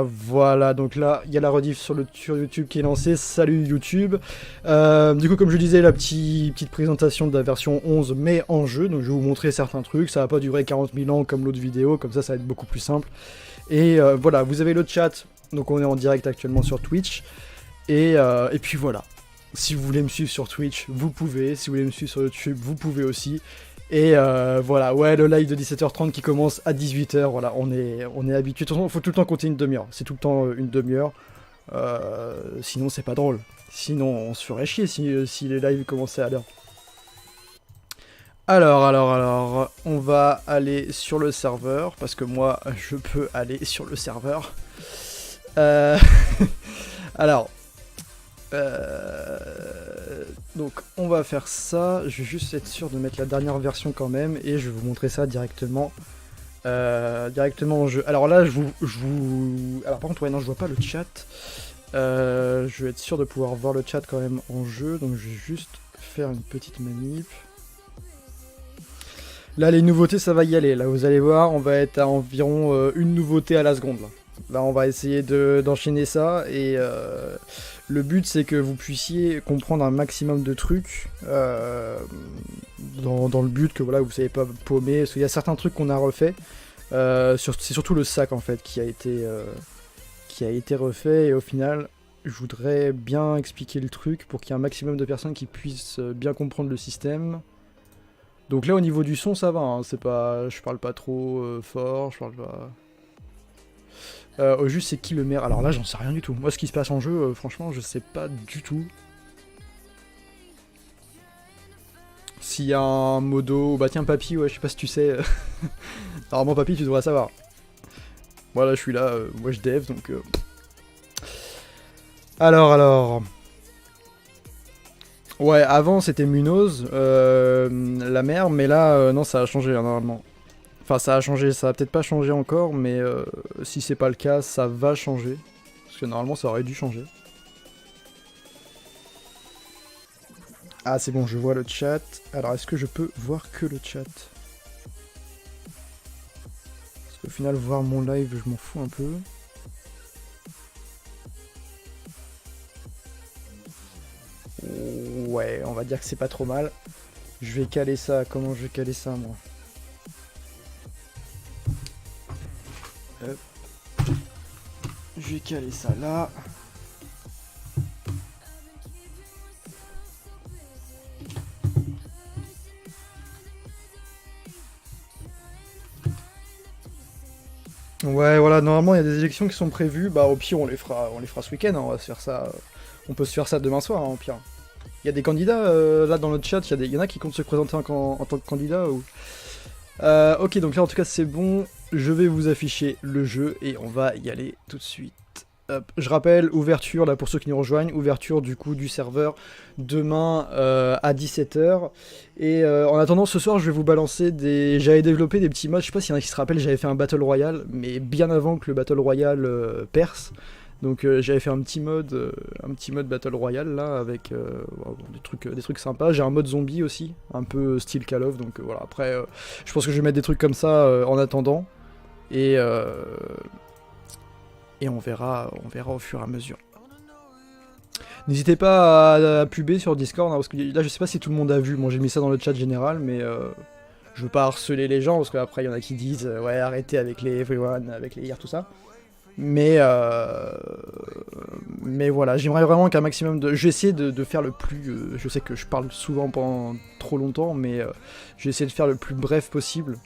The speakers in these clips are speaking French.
Voilà, donc là, il y a la rediff sur YouTube qui est lancée. Salut YouTube. Du coup, comme je disais, la petite présentation de la version 11, mais en jeu. Donc, je vais vous montrer certains trucs. Ça va pas durer 40 000 ans comme l'autre vidéo. Comme ça va être beaucoup plus simple. Et voilà, vous avez le chat. Donc, on est en direct actuellement sur Twitch. Et puis voilà. Si vous voulez me suivre sur Twitch, vous pouvez. Si vous voulez me suivre sur YouTube, vous pouvez aussi. Et voilà, ouais, le live de 17h30 qui commence à 18h, voilà, on est habitué. De toute façon, il faut tout le temps compter une demi-heure. C'est tout le temps une demi-heure. Sinon, c'est pas drôle. Sinon, on se ferait chier si les lives commençaient à l'heure. Alors, on va aller sur le serveur, parce que moi, je peux aller sur le serveur. Alors... donc on va faire ça, je vais juste être sûr de mettre la dernière version quand même et je vais vous montrer ça directement en jeu. Alors là je vous... Alors par contre ouais non je vois pas le chat, je vais être sûr de pouvoir voir le chat quand même en jeu, donc je vais juste faire une petite manip. Là les nouveautés ça va y aller, là vous allez voir on va être à environ une nouveauté à la seconde là. Là on va essayer d'enchaîner ça et le but c'est que vous puissiez comprendre un maximum de trucs dans le but que voilà vous savez pas paumer, parce qu'il y a certains trucs qu'on a refait, c'est surtout le sac en fait qui a été refait et au final je voudrais bien expliquer le truc pour qu'il y ait un maximum de personnes qui puissent bien comprendre le système. Donc là au niveau du son ça va, hein, c'est pas, je parle pas trop fort, je parle pas... au juste c'est qui le maire? Alors là j'en sais rien du tout. Moi ce qui se passe en jeu, franchement je sais pas du tout. S'il y a un modo... Bah tiens Papy, ouais je sais pas si tu sais. Normalement Papy tu devrais savoir. Voilà je suis là, moi je dev donc... Alors... Ouais avant c'était Munoz, la mère, mais là non ça a changé hein, normalement. Enfin ça a changé, ça va peut-être pas changer encore, mais si c'est pas le cas, ça va changer. Parce que normalement ça aurait dû changer. Ah c'est bon, je vois le chat. Alors est-ce que je peux voir que le chat? Parce qu'au final voir mon live je m'en fous un peu. Ouais, on va dire que c'est pas trop mal. Je vais caler ça, comment je vais caler ça moi? Hop. Je vais caler ça là. Ouais voilà, normalement il y a des élections qui sont prévues, bah au pire on les fera ce week-end, hein, on va se faire ça. On peut se faire ça demain soir hein, au pire. Il y a des candidats là dans notre chat, il y en a qui comptent se présenter en tant que candidat ou... ok donc là en tout cas c'est bon, je vais vous afficher le jeu et on va y aller tout de suite. Hop. Je rappelle, ouverture là pour ceux qui nous rejoignent, ouverture du coup du serveur demain à 17h. Et en attendant ce soir je vais vous balancer des... J'avais développé des petits modes, je sais pas s'il y en a qui se rappellent, j'avais fait un Battle Royale, mais bien avant que le Battle Royale perce. Donc j'avais fait un petit mode Battle Royale là avec des trucs sympas. J'ai un mode zombie aussi, un peu style Call of, donc voilà, après je pense que je vais mettre des trucs comme ça en attendant. Et on verra au fur et à mesure. N'hésitez pas à puber sur Discord, hein, parce que là je sais pas si tout le monde a vu, bon j'ai mis ça dans le chat général, mais je veux pas harceler les gens, parce qu'après il y en a qui disent ouais arrêtez avec les everyone, avec les IR, tout ça. Mais voilà, j'aimerais vraiment qu'un maximum de... Je vais essayer de faire le plus... je sais que je parle souvent pendant trop longtemps, mais je vais essayer de faire le plus bref possible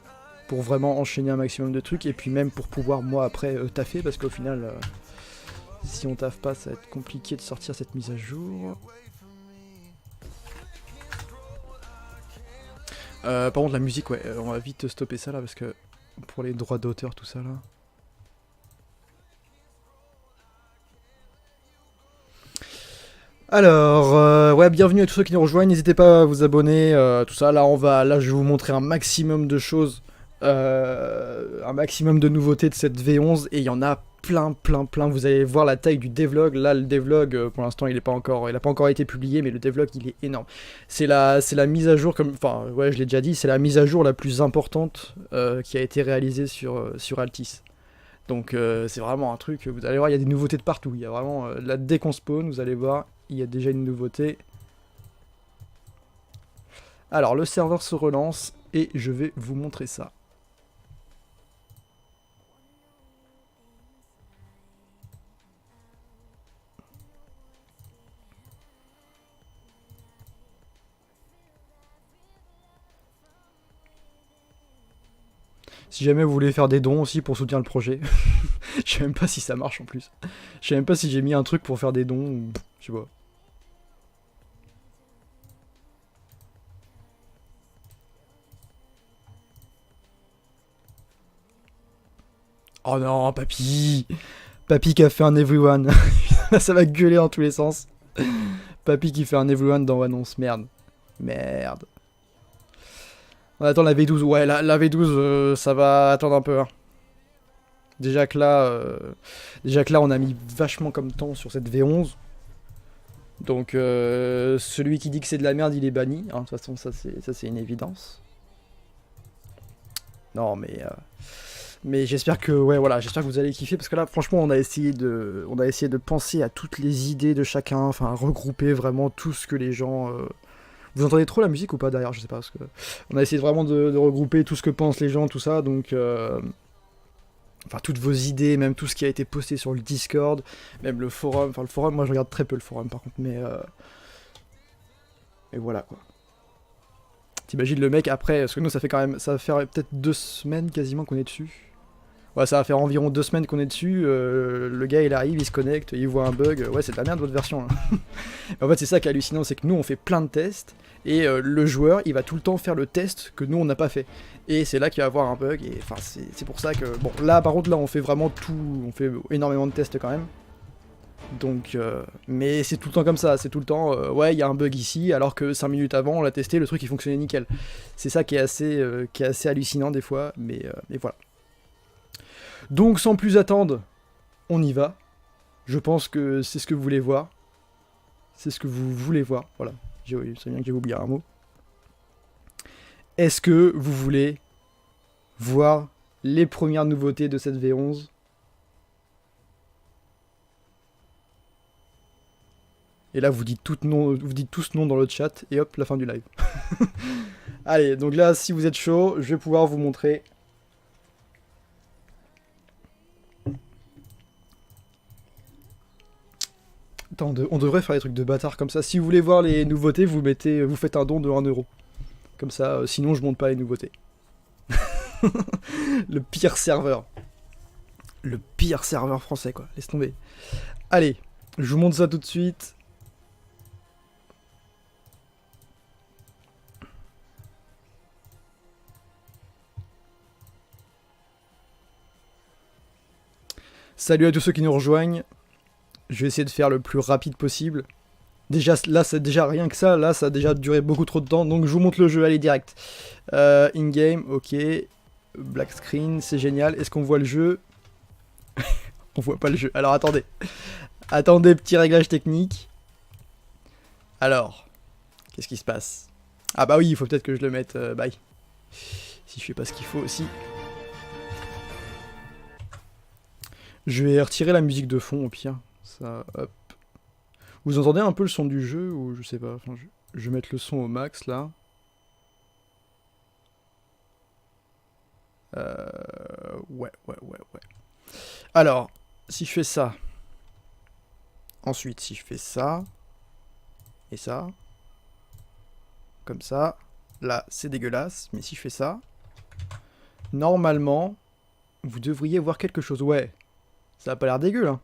pour vraiment enchaîner un maximum de trucs, et puis même pour pouvoir moi après taffer, parce qu'au final, si on taffe pas, ça va être compliqué de sortir cette mise à jour. Par contre la musique, ouais, on va vite stopper ça là, parce que pour les droits d'auteur, tout ça là... Alors, ouais, bienvenue à tous ceux qui nous rejoignent, n'hésitez pas à vous abonner, tout ça, là je vais vous montrer un maximum de choses, un maximum de nouveautés de cette V11, et il y en a plein, vous allez voir la taille du devlog, là le devlog, pour l'instant il a pas encore été publié, mais le devlog il est énorme. C'est la mise à jour, enfin, ouais, je l'ai déjà dit, c'est la mise à jour la plus importante qui a été réalisée sur Altis. Donc c'est vraiment un truc, vous allez voir, il y a des nouveautés de partout. Il y a vraiment, là, dès qu'on spawn, vous allez voir, il y a déjà une nouveauté. Alors, le serveur se relance, et je vais vous montrer ça. Si jamais vous voulez faire des dons aussi pour soutenir le projet. Je sais même pas si ça marche en plus. Je sais même pas si j'ai mis un truc pour faire des dons ou... Je sais pas. Oh non, papy! Papy qui a fait un everyone. Ça va gueuler dans tous les sens. Papy qui fait un everyone dans Annonce. Merde. Merde. On attend la V12. Ouais, la V12, ça va attendre un peu. Hein. Déjà que là, on a mis vachement comme temps sur cette V11. Donc, celui qui dit que c'est de la merde, il est banni. Hein, de toute façon, ça c'est une évidence. Non, mais j'espère que, ouais, voilà, j'espère que vous allez kiffer parce que là, franchement, on a essayé de penser à toutes les idées de chacun, enfin, regrouper vraiment tout ce que les gens. Vous entendez trop la musique ou pas derrière? Je sais pas parce que on a essayé vraiment de regrouper tout ce que pensent les gens, tout ça, donc. Enfin, toutes vos idées, même tout ce qui a été posté sur le Discord, même le forum. Enfin, le forum, moi je regarde très peu le forum par contre, mais voilà quoi. T'imagines le mec après, parce que nous ça fait quand même, ça va faire peut-être 2 semaines quasiment qu'on est dessus. Ouais, ça va faire environ 2 semaines qu'on est dessus. Le gars il arrive, il se connecte, il voit un bug. Ouais, c'est de la merde votre version. Hein. En fait, c'est ça qui est hallucinant, c'est que nous on fait plein de tests et le joueur il va tout le temps faire le test que nous on n'a pas fait. Et c'est là qu'il va y avoir un bug. Et enfin, c'est pour ça que bon, là par contre là on fait vraiment tout, on fait énormément de tests quand même. Donc, mais c'est tout le temps comme ça, c'est tout le temps, ouais, il y a un bug ici, alors que 5 minutes avant, on l'a testé, le truc il fonctionnait nickel. C'est ça qui est assez hallucinant des fois, mais voilà. Donc, sans plus attendre, on y va. Je pense que c'est ce que vous voulez voir. C'est ce que vous voulez voir, voilà. C'est bien que j'ai oublié un mot. Est-ce que vous voulez voir les premières nouveautés de cette V11 ? Et là, vous dites tous non dans le chat, et hop, la fin du live. Allez, donc là, si vous êtes chaud, je vais pouvoir vous montrer. Attends, on devrait faire des trucs de bâtard comme ça. Si vous voulez voir les nouveautés, vous faites un don de 1€. Comme ça, sinon je monte pas les nouveautés. Le pire serveur. Le pire serveur français, quoi. Laisse tomber. Allez, je vous montre ça tout de suite. Salut à tous ceux qui nous rejoignent. Je vais essayer de faire le plus rapide possible. Déjà, là, c'est déjà rien que ça. Là, ça a déjà duré beaucoup trop de temps. Donc, je vous montre le jeu. Allez, direct. In-game, ok. Black screen, c'est génial. Est-ce qu'on voit le jeu? On voit pas le jeu. Alors, attendez. Attendez, petit réglage technique. Alors, qu'est-ce qui se passe? Ah bah oui, il faut peut-être que je le mette bye. Si je fais pas ce qu'il faut aussi. Je vais retirer la musique de fond au pire. Ça, hop. Vous entendez un peu le son du jeu ou je sais pas. Enfin, je vais mettre le son au max là. Ouais. Alors, si je fais ça. Ensuite, si je fais ça. Et ça. Comme ça. Là, c'est dégueulasse. Mais si je fais ça. Normalement, vous devriez voir quelque chose. Ouais. Ça a pas l'air dégueu là.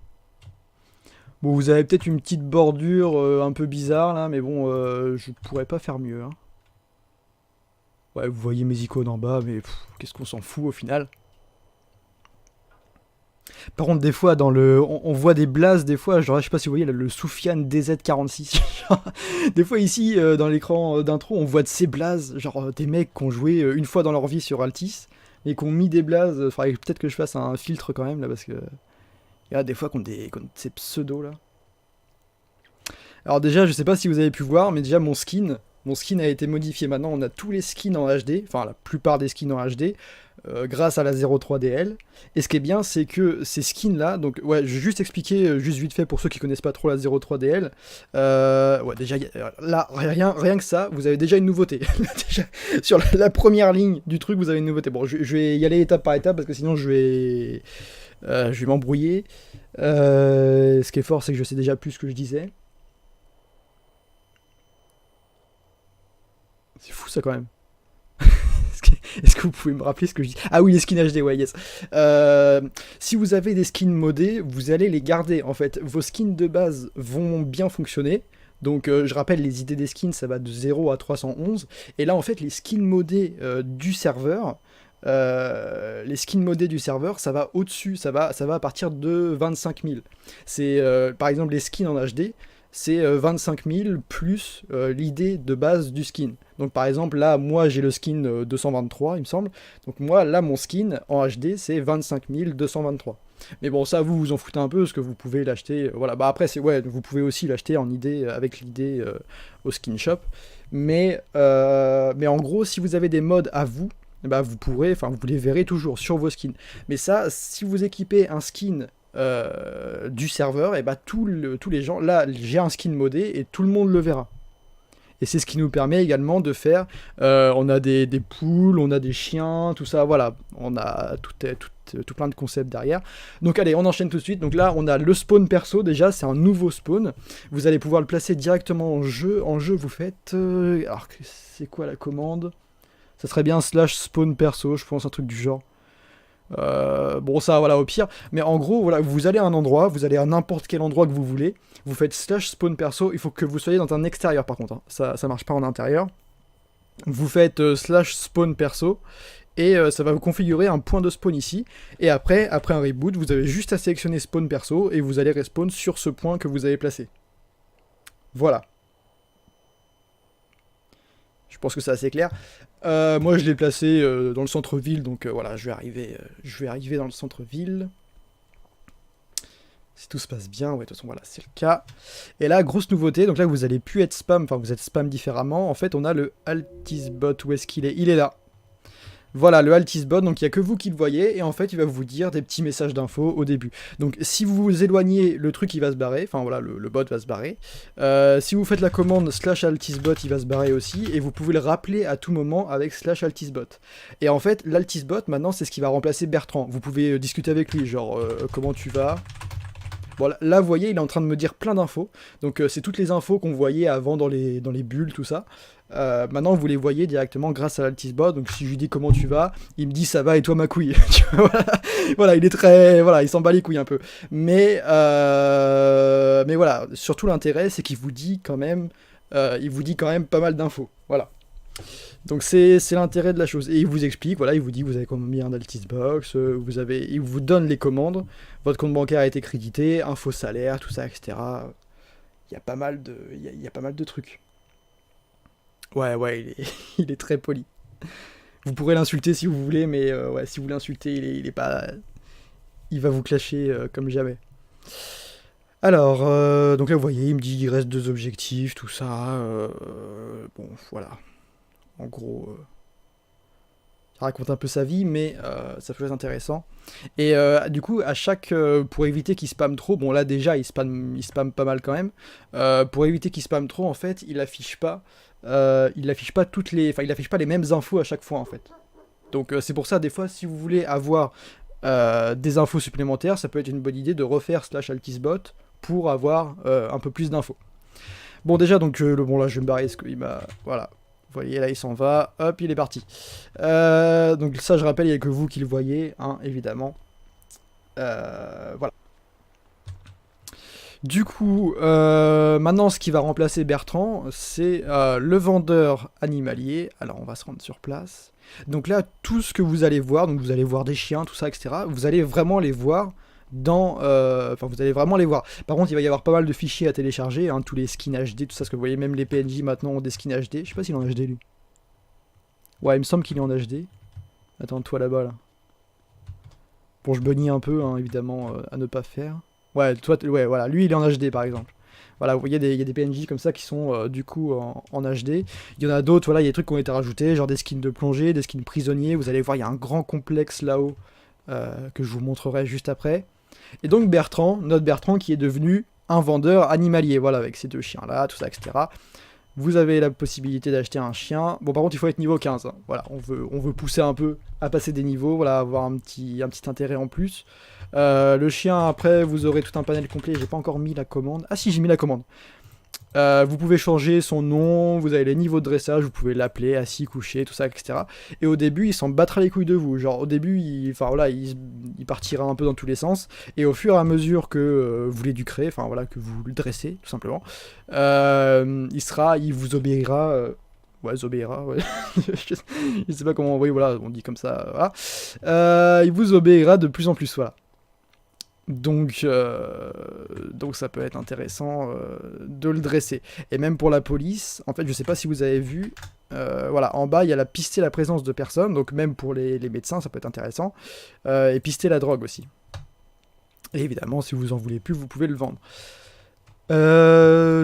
Bon, vous avez peut-être une petite bordure un peu bizarre là, mais bon, je pourrais pas faire mieux. Hein. Ouais, vous voyez mes icônes en bas, mais qu'est-ce qu'on s'en fout au final. Par contre, des fois, on voit des blazes, des fois, genre, je sais pas si vous voyez, le Soufiane DZ46. Des fois, ici, dans l'écran d'intro, on voit de ces blazes, genre des mecs qui ont joué une fois dans leur vie sur Altis, et qui ont mis des blazes. Faudrait peut-être que je fasse un filtre quand même, là, parce que... Il y a des fois qu'on ces pseudos, là. Alors déjà, je sais pas si vous avez pu voir, mais déjà, mon skin a été modifié. Maintenant, on a tous les skins en HD, enfin, la plupart des skins en HD. grâce à la 03DL. Et ce qui est bien, c'est que ces skins-là, donc ouais, je vais juste expliquer, juste vite fait pour ceux qui connaissent pas trop la 03DL. Ouais, déjà, là, rien que ça, vous avez déjà une nouveauté. Déjà, sur la première ligne du truc, vous avez une nouveauté. Bon, je vais y aller étape par étape parce que sinon je vais m'embrouiller. Ce qui est fort, c'est que je sais déjà plus ce que je disais. C'est fou ça quand même. Est-ce que vous pouvez me rappeler ce que je dis? Ah oui, les skins HD, ouais, yes. Si vous avez des skins modés, vous allez les garder. En fait, vos skins de base vont bien fonctionner. Donc, je rappelle, les idées des skins, ça va de 0 à 311. Et là, en fait, les skins modés du serveur, ça va au-dessus. Ça va à partir de 25 000. C'est, par exemple, les skins en HD, c'est 25 000 plus l'idée de base du skin. Donc par exemple, là, moi j'ai le skin 223, il me semble. Donc moi, là, mon skin en HD, c'est 25 223. Mais bon, ça, vous vous en foutez un peu, parce que vous pouvez l'acheter... voilà, bah après, ouais, vous pouvez aussi l'acheter en idée, avec l'idée au skin shop. Mais en gros, si vous avez des mods à vous, bah vous les verrez toujours sur vos skins. Mais ça, si vous équipez un skin du serveur, et bah tous les gens, là j'ai un skin modé et tout le monde le verra. Et c'est ce qui nous permet également de faire, on a des poules, on a des chiens, tout ça, voilà, on a tout plein de concepts derrière. Donc allez, on enchaîne tout de suite. Donc là on a le spawn perso, déjà c'est un nouveau spawn, vous allez pouvoir le placer directement en jeu. Vous faites, alors c'est quoi la commande? Ça serait bien /spawn perso, je pense, un truc du genre. Bon ça voilà au pire, mais en gros voilà, vous allez à un endroit, vous allez à n'importe quel endroit que vous voulez, vous faites /spawn perso, il faut que vous soyez dans un extérieur par contre, hein. Ça marche pas en intérieur. Vous faites /spawn perso et ça va vous configurer un point de spawn ici, et après un reboot, vous avez juste à sélectionner spawn perso et vous allez respawn sur ce point que vous avez placé. Voilà. Je pense que c'est assez clair. Moi je l'ai placé dans le centre-ville, donc voilà, je vais arriver dans le centre-ville. Si tout se passe bien, ouais, de toute façon voilà, c'est le cas. Et là, grosse nouveauté, donc là vous allez plus être spam, enfin vous êtes spam différemment. En fait on a le Altisbot, où est-ce qu'il est? Il est là. Voilà, le Altisbot, donc il n'y a que vous qui le voyez, et en fait il va vous dire des petits messages d'infos au début. Donc si vous vous éloignez, le truc il va se barrer, enfin voilà, le bot va se barrer. Si vous faites la commande /Altisbot, il va se barrer aussi, et vous pouvez le rappeler à tout moment avec /Altisbot. Et en fait, l'Altisbot, maintenant, c'est ce qui va remplacer Bertrand. Vous pouvez discuter avec lui, genre, comment tu vas? Bon, là, vous voyez, il est en train de me dire plein d'infos. Donc, c'est toutes les infos qu'on voyait avant dans les bulles, tout ça. Maintenant, vous les voyez directement grâce à l'Altisbot. Donc, si je lui dis comment tu vas, il me dit ça va et toi ma couille. Voilà, il est très. Voilà, il s'en bat les couilles un peu. Mais voilà, surtout l'intérêt, c'est qu'il vous dit quand même. Il vous dit quand même pas mal d'infos. Voilà. Donc c'est l'intérêt de la chose. Et il vous explique, voilà, il vous dit vous avez combien d'Altisbox, il vous donne les commandes, votre compte bancaire a été crédité, info salaire, tout ça, etc. Il y a pas mal de trucs. Ouais, il est très poli. Vous pourrez l'insulter si vous voulez, mais ouais, si vous l'insultez, il est pas... Il va vous clasher comme jamais. Alors, donc là vous voyez, il me dit il reste 2 objectifs, tout ça. Bon, voilà. En gros, ça raconte un peu sa vie, mais ça peut être intéressant. Et du coup, à chaque, pour éviter qu'il spamme trop, bon là déjà il spamme pas mal quand même. Pour éviter qu'il spamme trop, en fait, il affiche pas les mêmes infos à chaque fois en fait. Donc c'est pour ça des fois, si vous voulez avoir des infos supplémentaires, ça peut être une bonne idée de refaire /Altisbot pour avoir un peu plus d'infos. Bon déjà donc bon là je vais me barrer parce qu'il m'a... Voilà. Vous voyez, là, il s'en va. Hop, il est parti. Donc ça, je rappelle, il n'y a que vous qui le voyez, hein, évidemment. Voilà. Du coup, maintenant, ce qui va remplacer Bertrand, c'est le vendeur animalier. Alors, on va se rendre sur place. Donc là, tout ce que vous allez voir, donc vous allez voir des chiens, tout ça, etc., vous allez vraiment les voir dans... Enfin, vous allez vraiment les voir. Par contre, il va y avoir pas mal de fichiers à télécharger, hein, tous les skins HD, tout ça, parce que vous voyez, même les PNJ maintenant ont des skins HD. Je sais pas s'il est en HD, lui. Ouais, il me semble qu'il est en HD. Attends, toi là-bas, là. Bon, je bunny un peu, hein, évidemment, à ne pas faire. Ouais, toi, ouais, voilà, lui, il est en HD, par exemple. Voilà, vous voyez, il y a des PNJ comme ça qui sont du coup en HD. Il y en a d'autres, voilà, il y a des trucs qui ont été rajoutés, genre des skins de plongée, des skins prisonniers. Vous allez voir, il y a un grand complexe là-haut que je vous montrerai juste après. Et donc Bertrand, notre Bertrand qui est devenu un vendeur animalier, voilà, avec ces 2 chiens-là, tout ça, etc. Vous avez la possibilité d'acheter un chien. Bon, par contre, il faut être niveau 15. Hein. Voilà, on veut pousser un peu à passer des niveaux, voilà, avoir un petit intérêt en plus. Le chien, après, vous aurez tout un panel complet. J'ai pas encore mis la commande. Ah si, j'ai mis la commande. Vous pouvez changer son nom, vous avez les niveaux de dressage, vous pouvez l'appeler, assis, couché, tout ça, etc. Et au début, il s'en battra les couilles de vous. Genre, au début, il partira un peu dans tous les sens. Et au fur et à mesure que vous l'éduquerez, enfin voilà, que vous le dressez, tout simplement, il vous obéira. Ouais, Zobéira, ouais. Je sais pas comment, oui, voilà, on dit comme ça, voilà. Il vous obéira de plus en plus, voilà. Donc ça peut être intéressant de le dresser. Et même pour la police, en fait, je sais pas si vous avez vu, voilà, en bas, il y a la pister la présence de personnes, donc même pour les médecins, ça peut être intéressant. Et pister la drogue aussi. Et évidemment, si vous en voulez plus, vous pouvez le vendre.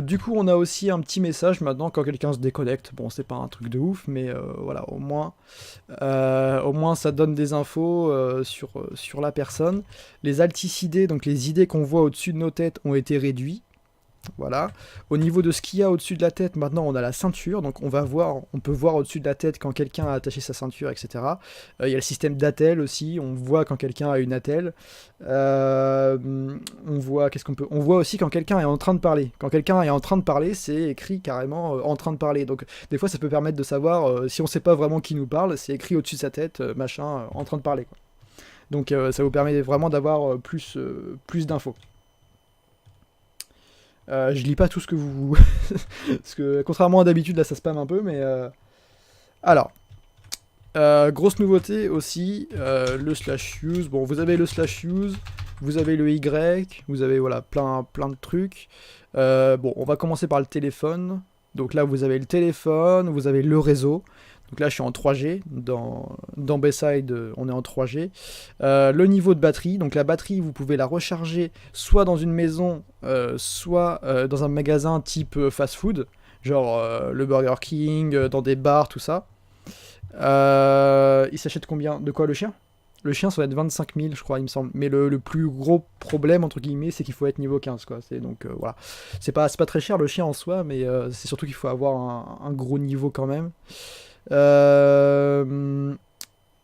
Du coup, on a aussi un petit message maintenant quand quelqu'un se déconnecte. Bon, c'est pas un truc de ouf, mais voilà, au moins ça donne des infos sur la personne. Les alticidés, donc les idées qu'on voit au-dessus de nos têtes, ont été réduits. Voilà. Au niveau de ce qu'il y a au-dessus de la tête, maintenant on a la ceinture, donc on peut voir au-dessus de la tête quand quelqu'un a attaché sa ceinture, etc. Il y a le système d'attel aussi, on voit quand quelqu'un a une attelle. On voit on voit aussi quand quelqu'un est en train de parler. Quand quelqu'un est en train de parler, c'est écrit carrément en train de parler. Donc des fois ça peut permettre de savoir si on sait pas vraiment qui nous parle, c'est écrit au-dessus de sa tête, machin, en train de parler, quoi. Donc ça vous permet vraiment d'avoir plus d'infos. Je lis pas tout ce que vous... Parce que contrairement à d'habitude, là ça spam un peu, mais... Alors, grosse nouveauté aussi, le slash use. Bon, vous avez le slash use, vous avez le Y, vous avez voilà, plein de trucs. Bon, on va commencer par le téléphone. Donc là, vous avez le téléphone, vous avez le réseau. Donc là, je suis en 3G. Dans Bayside, on est en 3G. Le niveau de batterie. Donc la batterie, vous pouvez la recharger soit dans une maison, soit dans un magasin type fast-food. Genre le Burger King, dans des bars, tout ça. Il s'achète combien? De quoi, le chien? Le chien, ça va être 25 000, je crois, il me semble. Mais le plus gros problème, entre guillemets, c'est qu'il faut être niveau 15, quoi. Donc, voilà. C'est pas très cher, le chien, en soi, mais c'est surtout qu'il faut avoir un gros niveau, quand même.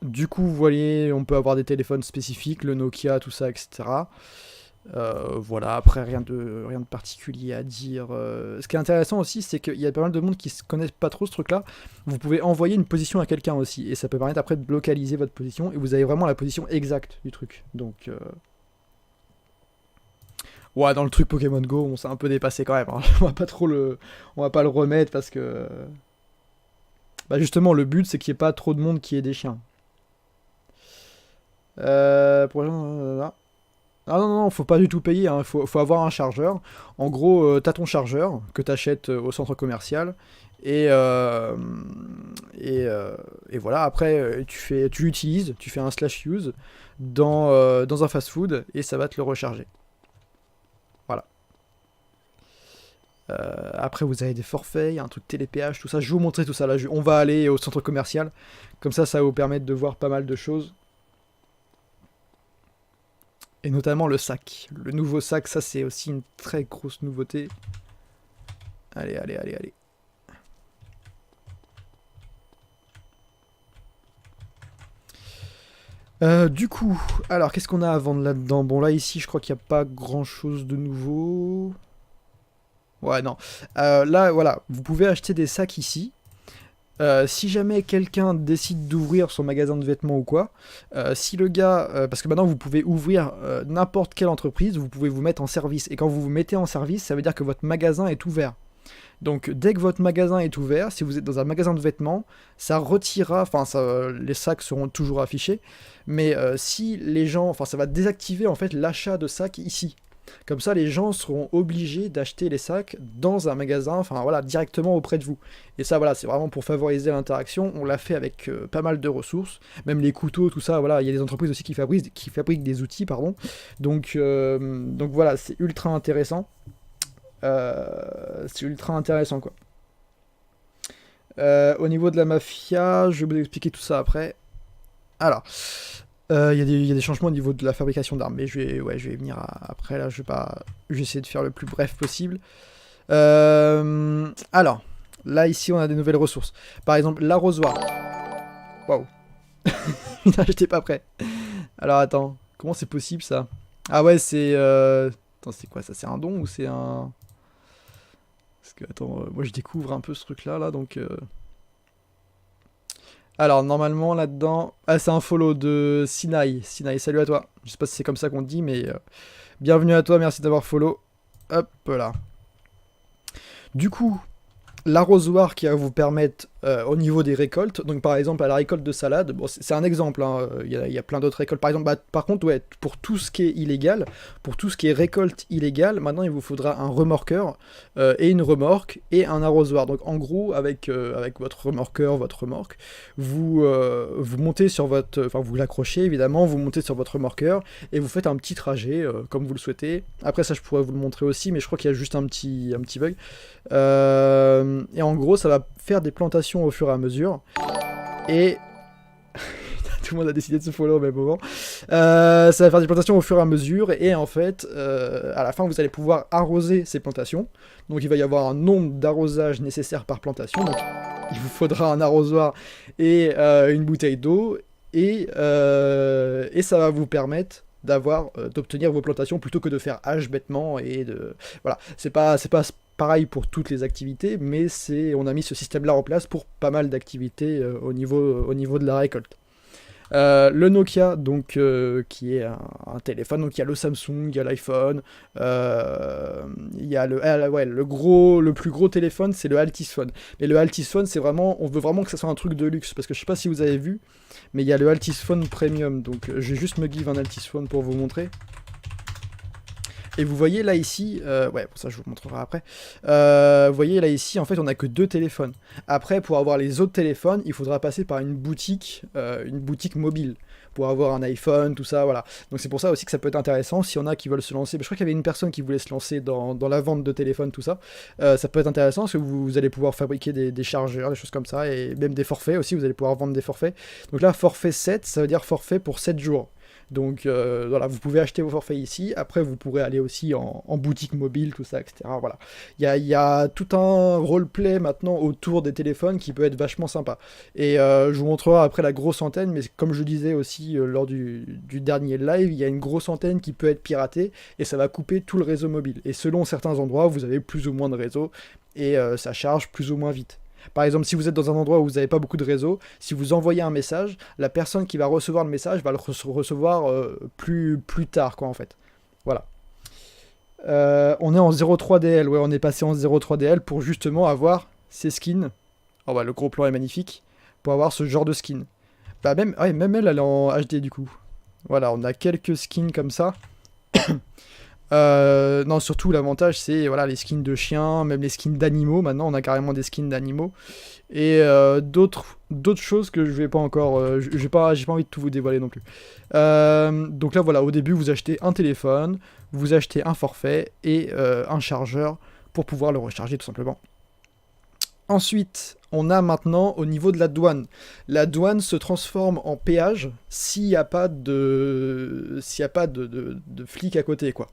Du coup, vous voyez, on peut avoir des téléphones spécifiques, le Nokia, tout ça, etc. Voilà, après rien de particulier à dire. Ce qui est intéressant aussi, c'est qu'il y a pas mal de monde qui ne connaissent pas trop ce truc-là. Vous pouvez envoyer une position à quelqu'un aussi, et ça peut permettre après de localiser votre position, et vous avez vraiment la position exacte du truc. Donc, ouais, dans le truc Pokémon Go, on s'est un peu dépassé quand même. Hein. On va pas le remettre parce que, bah justement, le but c'est qu'il n'y ait pas trop de monde qui ait des chiens. Ah non, non, faut pas du tout payer, hein. Faut avoir un chargeur. En gros, t'as ton chargeur que t'achètes au centre commercial. Et, euh, et voilà, après, tu l'utilises, tu fais un slash use dans un fast-food et ça va te le recharger. Voilà. Après, vous avez des forfaits, il y a un truc télépéage, tout ça. Je vais vous montrer tout ça là. On va aller au centre commercial. Comme ça va vous permettre de voir pas mal de choses. Et notamment le sac. Le nouveau sac, ça c'est aussi une très grosse nouveauté. Allez, allez, allez, allez. Du coup, alors qu'est-ce qu'on a à vendre là-dedans? Bon, là ici, je crois qu'il n'y a pas grand-chose de nouveau. Ouais, non. Là, voilà, vous pouvez acheter des sacs ici. Si jamais quelqu'un décide d'ouvrir son magasin de vêtements ou quoi, si le gars, parce que maintenant vous pouvez ouvrir n'importe quelle entreprise, vous pouvez vous mettre en service, et quand vous vous mettez en service, ça veut dire que votre magasin est ouvert. Donc dès que votre magasin est ouvert, si vous êtes dans un magasin de vêtements, ça retirera, enfin les sacs seront toujours affichés, mais si les gens, enfin ça va désactiver en fait l'achat de sacs ici. Comme ça, les gens seront obligés d'acheter les sacs dans un magasin, enfin voilà, directement auprès de vous. Et ça, voilà, c'est vraiment pour favoriser l'interaction. On l'a fait avec pas mal de ressources, même les couteaux, tout ça. Voilà, il y a des entreprises aussi qui fabriquent des outils, pardon. Donc voilà, c'est ultra intéressant. C'est ultra intéressant, quoi. Au niveau de la mafia, je vais vous expliquer tout ça après. Alors, il y a des changements au niveau de la fabrication d'armes, mais je vais y venir après, là, je vais essayer de faire le plus bref possible. Alors, là, ici, on a des nouvelles ressources. Par exemple, l'arrosoir. Waouh. Putain, j'étais pas prêt. Alors, attends, comment c'est possible, ça? Ah ouais, c'est... Attends, c'est quoi, ça? C'est un don ou c'est un... Parce que, attends, moi, je découvre un peu ce truc-là, là, donc... Alors, normalement, là-dedans... Ah, c'est un follow de Sinaï. Sinaï, salut à toi. Je sais pas si c'est comme ça qu'on dit, mais... bienvenue à toi, merci d'avoir follow. Hop là. Du coup, l'arrosoir qui va vous permettre au niveau des récoltes, donc par exemple à la récolte de salade, bon, c'est un exemple, hein, il y a plein d'autres récoltes, par exemple, par contre, ouais, pour tout ce qui est illégal, pour tout ce qui est récolte illégale, maintenant il vous faudra un remorqueur et une remorque et un arrosoir. Donc en gros, avec votre remorqueur, votre remorque, vous montez sur votre, enfin vous l'accrochez évidemment, vous montez sur votre remorqueur et vous faites un petit trajet comme vous le souhaitez. Après ça je pourrais vous le montrer aussi, mais je crois qu'il y a juste un petit bug. Et en gros ça va faire des plantations au fur et à mesure. Et... tout le monde a décidé de se follow au même moment. Ça va faire des plantations au fur et à mesure. Et en fait, à la fin, vous allez pouvoir arroser ces plantations. Donc il va y avoir un nombre d'arrosages nécessaires par plantation. Donc il vous faudra un arrosoir et une bouteille d'eau. Et ça va vous permettre d'obtenir vos plantations plutôt que de faire hache bêtement et de... Voilà, c'est pas pareil pour toutes les activités, mais on a mis ce système-là en place pour pas mal d'activités au niveau de la récolte. Le Nokia, donc, qui est un téléphone, donc il y a le Samsung, il y a l'iPhone, il y a le plus gros téléphone, c'est le Altisphone. Mais le Altisphone, c'est vraiment, on veut vraiment que ça soit un truc de luxe, parce que je sais pas si vous avez vu, mais il y a le Altisphone Premium, donc je vais juste me give un Altisphone pour vous montrer. Et vous voyez là ici, ouais, pour ça je vous montrerai après, vous voyez là ici, en fait on a que 2 téléphones. Après, pour avoir les autres téléphones, il faudra passer par une boutique mobile, pour avoir un iPhone, tout ça, voilà. Donc c'est pour ça aussi que ça peut être intéressant, s'il y en a qui veulent se lancer, mais je crois qu'il y avait une personne qui voulait se lancer dans la vente de téléphones, tout ça, ça peut être intéressant, parce que vous allez pouvoir fabriquer des chargeurs, des choses comme ça, et même des forfaits aussi, vous allez pouvoir vendre des forfaits. Donc là, forfait 7, ça veut dire forfait pour 7 jours. Donc voilà, vous pouvez acheter vos forfaits ici, après vous pourrez aller aussi en boutique mobile, tout ça, etc. Voilà. Il y a tout un roleplay maintenant autour des téléphones qui peut être vachement sympa. Et je vous montrerai après la grosse antenne, mais comme je disais aussi lors du dernier live, il y a une grosse antenne qui peut être piratée, et ça va couper tout le réseau mobile. Et selon certains endroits, vous avez plus ou moins de réseau, et ça charge plus ou moins vite. Par exemple, si vous êtes dans un endroit où vous n'avez pas beaucoup de réseau, si vous envoyez un message, la personne qui va recevoir le message va le recevoir plus tard, quoi, en fait. Voilà. On est en 0.3DL, ouais, on est passé en 0.3DL pour justement avoir ces skins. Oh bah, le gros plan est magnifique. Pour avoir ce genre de skin. Bah, même elle est en HD, du coup. Voilà, on a quelques skins comme ça. Non, surtout l'avantage c'est voilà, les skins de chiens, même les skins d'animaux. Maintenant on a carrément des skins d'animaux. Et d'autres choses que je vais pas encore... j'ai pas envie de tout vous dévoiler non plus. Donc là voilà, au début vous achetez un téléphone, vous achetez un forfait et un chargeur pour pouvoir le recharger tout simplement. Ensuite, on a maintenant au niveau de la douane. La douane se transforme en péage s'il n'y a pas de flic à côté, quoi.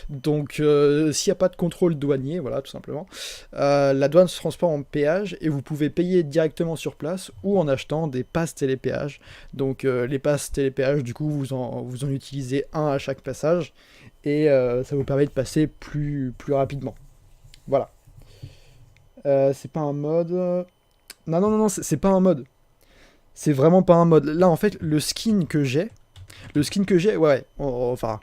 Donc s'il n'y a pas de contrôle douanier, voilà tout simplement, la douane se transforme en péage et vous pouvez payer directement sur place ou en achetant des passes télépéage. Donc les passes télépéage, du coup vous en utilisez un à chaque passage et ça vous permet de passer plus rapidement. Voilà. C'est pas un mode... Non, c'est pas un mode. C'est vraiment pas un mode. Là en fait le skin que j'ai, ouais, enfin...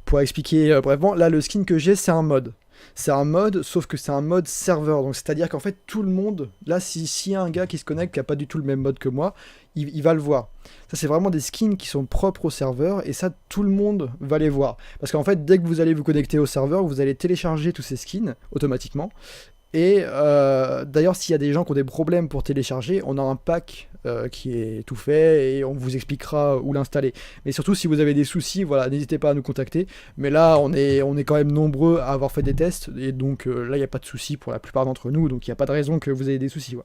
Pour expliquer brièvement, là le skin que j'ai c'est un mode. C'est un mode, sauf que c'est un mode serveur. Donc c'est-à-dire qu'en fait tout le monde, là s'il y a un gars qui se connecte qui a pas du tout le même mode que moi, il va le voir. Ça c'est vraiment des skins qui sont propres au serveur et ça tout le monde va les voir. Parce qu'en fait dès que vous allez vous connecter au serveur, vous allez télécharger tous ces skins automatiquement. Et d'ailleurs s'il y a des gens qui ont des problèmes pour télécharger, on a un pack qui est tout fait et on vous expliquera où l'installer. Mais surtout si vous avez des soucis, voilà, n'hésitez pas à nous contacter. Mais là on est quand même nombreux à avoir fait des tests et donc là il n'y a pas de soucis pour la plupart d'entre nous, donc il n'y a pas de raison que vous ayez des soucis. Ouais.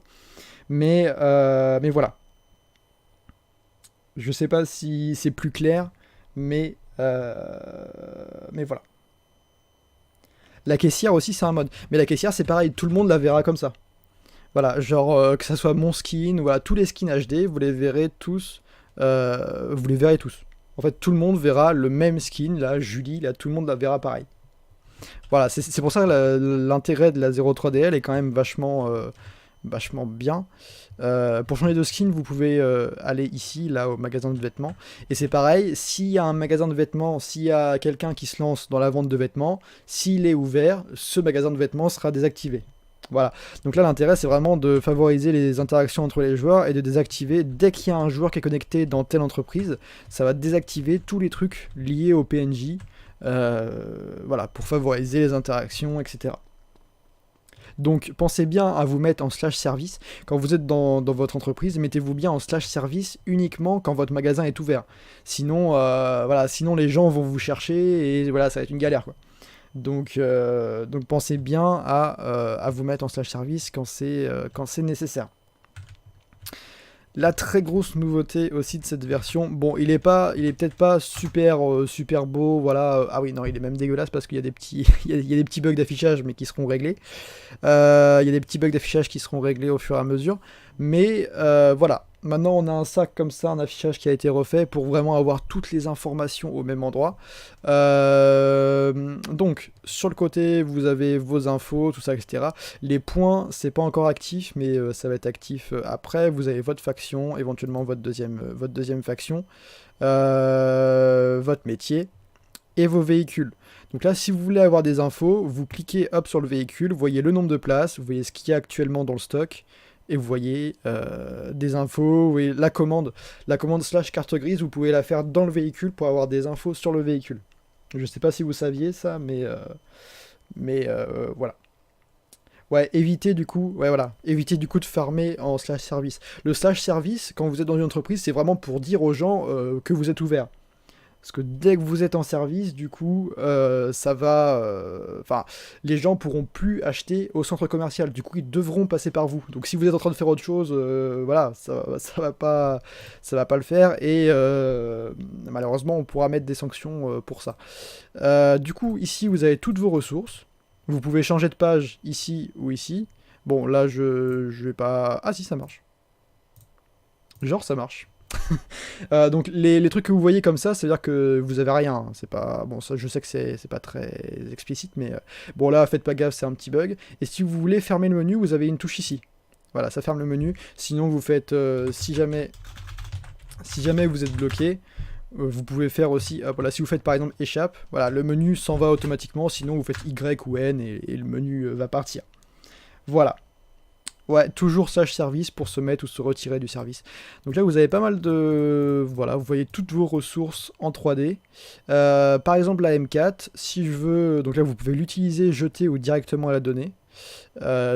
Mais voilà. Je sais pas si c'est plus clair, mais voilà. La caissière aussi c'est un mode. Mais la caissière c'est pareil, tout le monde la verra comme ça. Voilà, genre que ça soit mon skin, voilà, tous les skins HD, vous les verrez tous. Vous les verrez tous. En fait, tout le monde verra le même skin, là, Julie, là, tout le monde la verra pareil. Voilà, c'est pour ça que l'intérêt de la 03DL est quand même vachement bien. Pour changer de skin, vous pouvez aller ici, là, au magasin de vêtements. Et c'est pareil, s'il y a un magasin de vêtements, s'il y a quelqu'un qui se lance dans la vente de vêtements, s'il est ouvert, ce magasin de vêtements sera désactivé. Voilà, donc là l'intérêt c'est vraiment de favoriser les interactions entre les joueurs et de désactiver, dès qu'il y a un joueur qui est connecté dans telle entreprise, ça va désactiver tous les trucs liés au PNJ, voilà, pour favoriser les interactions, etc. Donc pensez bien à vous mettre en /service, quand vous êtes dans votre entreprise, mettez-vous bien en /service uniquement quand votre magasin est ouvert. Sinon, voilà, sinon les gens vont vous chercher et voilà, ça va être une galère quoi. Donc pensez bien à vous mettre en /service quand c'est nécessaire. La très grosse nouveauté aussi de cette version, bon, il est peut-être pas super beau, voilà. Ah oui, non, il est même dégueulasse parce qu'il y a des petits, il y a des petits bugs d'affichage, mais qui seront réglés. Il y a des petits bugs d'affichage qui seront réglés au fur et à mesure. Mais voilà, maintenant on a un sac comme ça, un affichage qui a été refait pour vraiment avoir toutes les informations au même endroit. Donc sur le côté vous avez vos infos, tout ça, etc. Les points c'est pas encore actif, mais ça va être actif après. Vous avez votre faction, éventuellement votre deuxième faction, votre métier et vos véhicules. Donc là, si vous voulez avoir des infos, vous cliquez hop sur le véhicule, vous voyez le nombre de places, vous voyez ce qu'il y a actuellement dans le stock, et vous voyez des infos, vous voyez la commande /carte grise, vous pouvez la faire dans le véhicule pour avoir des infos sur le véhicule. Je sais pas si vous saviez ça, mais voilà. Ouais, évitez du coup de farmer en /service. Le /service, quand vous êtes dans une entreprise, c'est vraiment pour dire aux gens que vous êtes ouvert. Parce que dès que vous êtes en service, du coup, ça va... Enfin, les gens pourront plus acheter au centre commercial. Du coup, ils devront passer par vous. Donc si vous êtes en train de faire autre chose, voilà, ça va pas le faire. Et malheureusement, on pourra mettre des sanctions pour ça. Du coup, ici, vous avez toutes vos ressources. Vous pouvez changer de page ici ou ici. Bon, là, je vais pas... Ah si, ça marche. Genre, ça marche. Donc les trucs que vous voyez comme ça, c'est-à-dire que vous avez rien. Hein. C'est pas bon, ça je sais que c'est pas très explicite, mais bon là faites pas gaffe, c'est un petit bug. Et si vous voulez fermer le menu, vous avez une touche ici. Voilà, ça ferme le menu. Sinon vous faites si jamais vous êtes bloqué, vous pouvez faire aussi. Voilà, si vous faites par exemple échappe, voilà, le menu s'en va automatiquement. Sinon vous faites Y ou N et le menu va partir. Voilà. Ouais, toujours /service pour se mettre ou se retirer du service. Donc là, vous avez pas mal de... Voilà, vous voyez toutes vos ressources en 3D. Par exemple, la M4, si je veux... Donc là, vous pouvez l'utiliser, jeter ou directement la donner.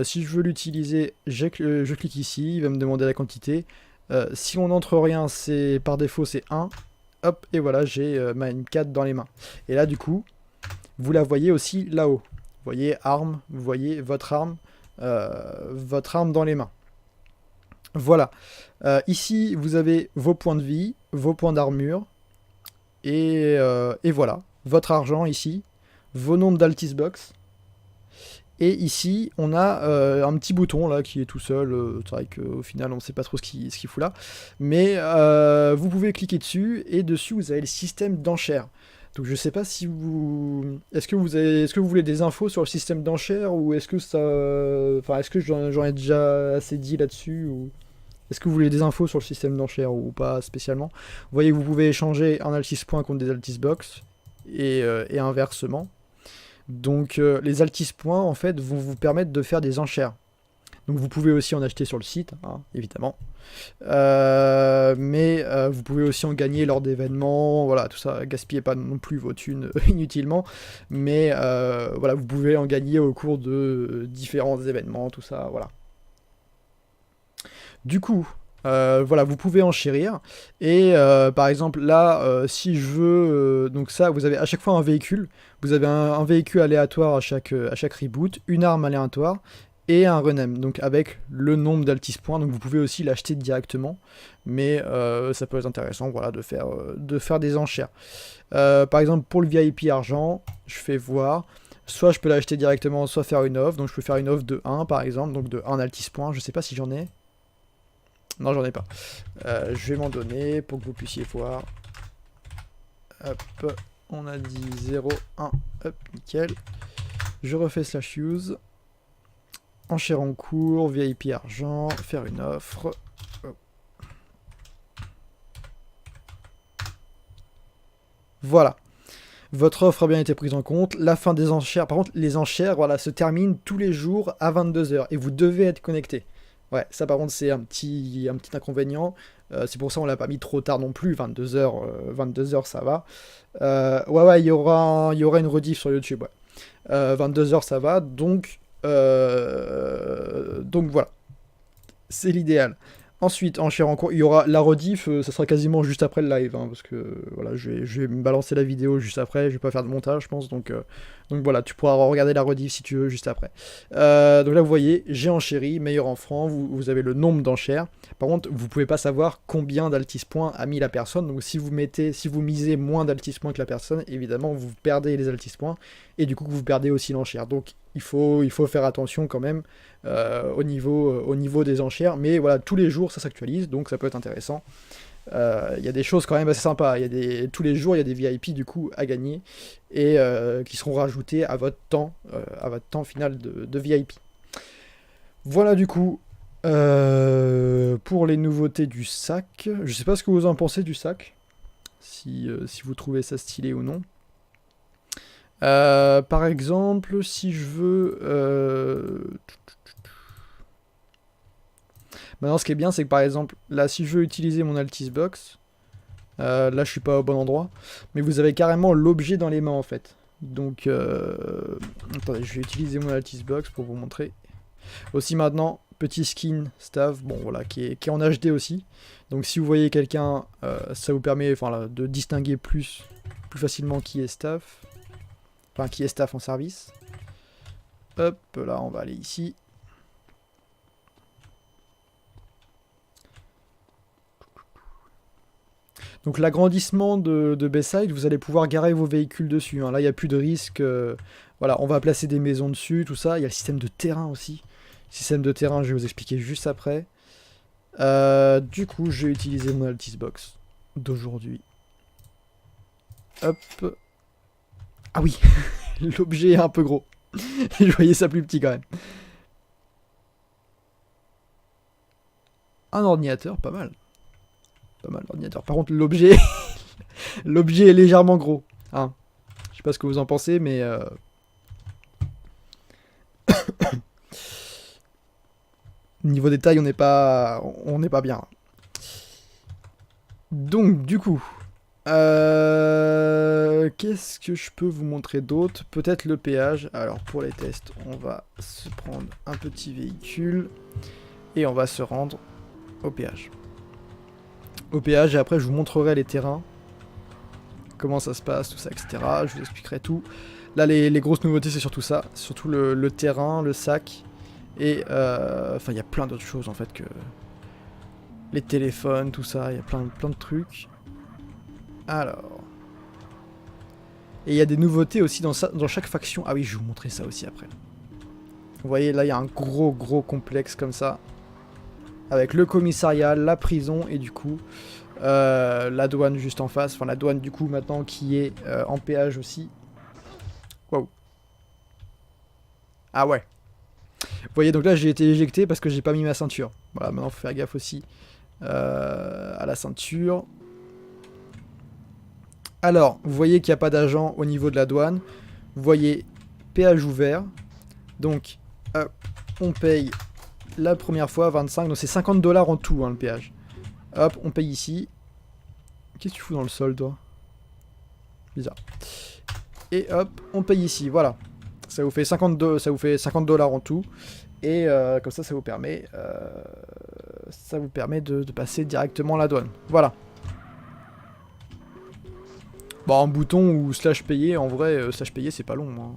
Si je veux l'utiliser, je clique ici, il va me demander la quantité. Si on n'entre rien, par défaut, c'est 1. Hop, et voilà, j'ai ma M4 dans les mains. Et là, du coup, vous la voyez aussi là-haut. Vous voyez arme, vous voyez votre arme dans les mains. Voilà. Ici, vous avez vos points de vie, vos points d'armure, et voilà. Votre argent ici, vos nombres d'Altis Box. Et ici, on a un petit bouton là qui est tout seul. C'est vrai qu'au final, on ne sait pas trop ce qu'il fout là. Mais vous pouvez cliquer dessus, et dessus, vous avez le système d'enchères. Donc je sais pas si vous... Est-ce que vous voulez des infos sur le système d'enchères, ou est-ce que ça... Enfin, est-ce que j'en ai déjà assez dit là-dessus, ou... Est-ce que vous voulez des infos sur le système d'enchères ou pas spécialement? Vous voyez que vous pouvez échanger un Altis Point contre des Altis Box, et inversement. Donc les Altis Points, en fait, vont vous permettre de faire des enchères. Donc vous pouvez aussi en acheter sur le site, hein, évidemment. Mais vous pouvez aussi en gagner lors d'événements, voilà, tout ça. Gaspillez pas non plus vos thunes inutilement. Mais voilà, vous pouvez en gagner au cours de différents événements, tout ça, voilà. Du coup, Voilà, vous pouvez enchérir. Et par exemple, là, si je veux... donc ça, vous avez à chaque fois un véhicule. Vous avez un véhicule aléatoire à chaque reboot, une arme aléatoire et un renem. Donc avec le nombre d'altis points. Donc vous pouvez aussi l'acheter directement. Mais ça peut être intéressant, voilà, de faire des enchères. Par exemple, pour le VIP argent, je fais voir. Soit je peux l'acheter directement, soit faire une offre. Donc je peux faire une offre de 1 par exemple. Donc de 1 altis points. Je sais pas si j'en ai. Non, j'en ai pas. Je vais m'en donner pour que vous puissiez voir. Hop, on a dit 0, 1, hop, nickel. Je refais slash use. Enchère en cours, VIP argent, faire une offre. Oh. Voilà. Votre offre a bien été prise en compte. La fin des enchères, par contre, les enchères, voilà, se terminent tous les jours à 22 h et vous devez être connecté. Ouais, ça par contre c'est un petit inconvénient. C'est pour ça on l'a pas mis trop tard non plus. 22 h 22 h ça va. Ouais, il y aura une rediff sur YouTube. Ouais. 22 h ça va. Donc voilà, c'est l'idéal. Ensuite, en chair en cours, il y aura la rediff, ça sera quasiment juste après le live, hein, parce que voilà, je vais me balancer la vidéo juste après, je vais pas faire de montage, je pense, donc voilà, tu pourras regarder la rediff si tu veux juste après. Donc là, vous voyez, j'ai enchéri, meilleur en francs, vous avez le nombre d'enchères. Par contre, vous pouvez pas savoir combien d'altis points a mis la personne, donc si vous misez moins d'altis points que la personne, évidemment, vous perdez les altis points, et du coup, vous perdez aussi l'enchère. Donc, il faut faire attention quand même au niveau des enchères, mais voilà, tous les jours ça s'actualise, donc ça peut être intéressant. Il y a des choses quand même assez sympas, tous les jours il y a des VIP du coup à gagner, et qui seront rajoutés à votre temps final de VIP. Voilà du coup, pour les nouveautés du sac. Je sais pas ce que vous en pensez du sac, si vous trouvez ça stylé ou non. Par exemple, si je veux... Maintenant, ce qui est bien, c'est que par exemple, là, si je veux utiliser mon Altis Box, là, je suis pas au bon endroit, mais vous avez carrément l'objet dans les mains, en fait. Donc, attendez, je vais utiliser mon Altis Box pour vous montrer. Aussi maintenant, petit skin staff, bon voilà, qui est en HD aussi. Donc si vous voyez quelqu'un, ça vous permet de distinguer plus facilement qui est staff. Enfin, qui est staff en service. Hop, là, on va aller ici. Donc l'agrandissement de Bayside, vous allez pouvoir garer vos véhicules dessus. Hein. Là, il n'y a plus de risque. Voilà, on va placer des maisons dessus, tout ça. Il y a le système de terrain aussi. Système de terrain, je vais vous expliquer juste après. Du coup, je vais utiliser mon Altis Box d'aujourd'hui. Hop. Ah oui, l'objet est un peu gros. Je voyais ça plus petit quand même. Un ordinateur, pas mal. Pas mal l'ordinateur. Par contre, l'objet l'objet est légèrement gros. Hein. Je sais pas ce que vous en pensez, mais... Niveau détail, on n'est pas bien. Donc, du coup... Qu'est-ce que je peux vous montrer d'autre? Peut-être le péage. Alors, pour les tests, on va se prendre un petit véhicule. Et on va se rendre au péage. Au péage, et après, je vous montrerai les terrains. Comment ça se passe, tout ça, etc. Je vous expliquerai tout. Là, les grosses nouveautés, c'est surtout ça. Surtout le terrain, le sac. Et, enfin, il y a plein d'autres choses, en fait, que... Les téléphones, tout ça, il y a plein de trucs. Alors... Et il y a des nouveautés aussi dans chaque faction. Ah oui, je vais vous montrer ça aussi après. Vous voyez, là, il y a un gros complexe comme ça. Avec le commissariat, la prison et du coup, la douane juste en face. Enfin, la douane du coup maintenant qui est en péage aussi. Waouh. Ah ouais. Vous voyez, donc là, j'ai été éjecté parce que j'ai pas mis ma ceinture. Voilà, maintenant, faut faire gaffe aussi à la ceinture. Alors, vous voyez qu'il n'y a pas d'agent au niveau de la douane. Vous voyez, péage ouvert. Donc, on paye la première fois 25. Donc, c'est 50 $ en tout, hein, le péage. Hop, on paye ici. Qu'est-ce que tu fous dans le sol, toi? Bizarre. Et hop, on paye ici. Voilà. Ça vous fait 50 $, en tout. Et comme ça vous permet... ça vous permet de passer directement la douane. Voilà. Bon, en bouton ou slash payer, en vrai, slash payer c'est pas long. Hein.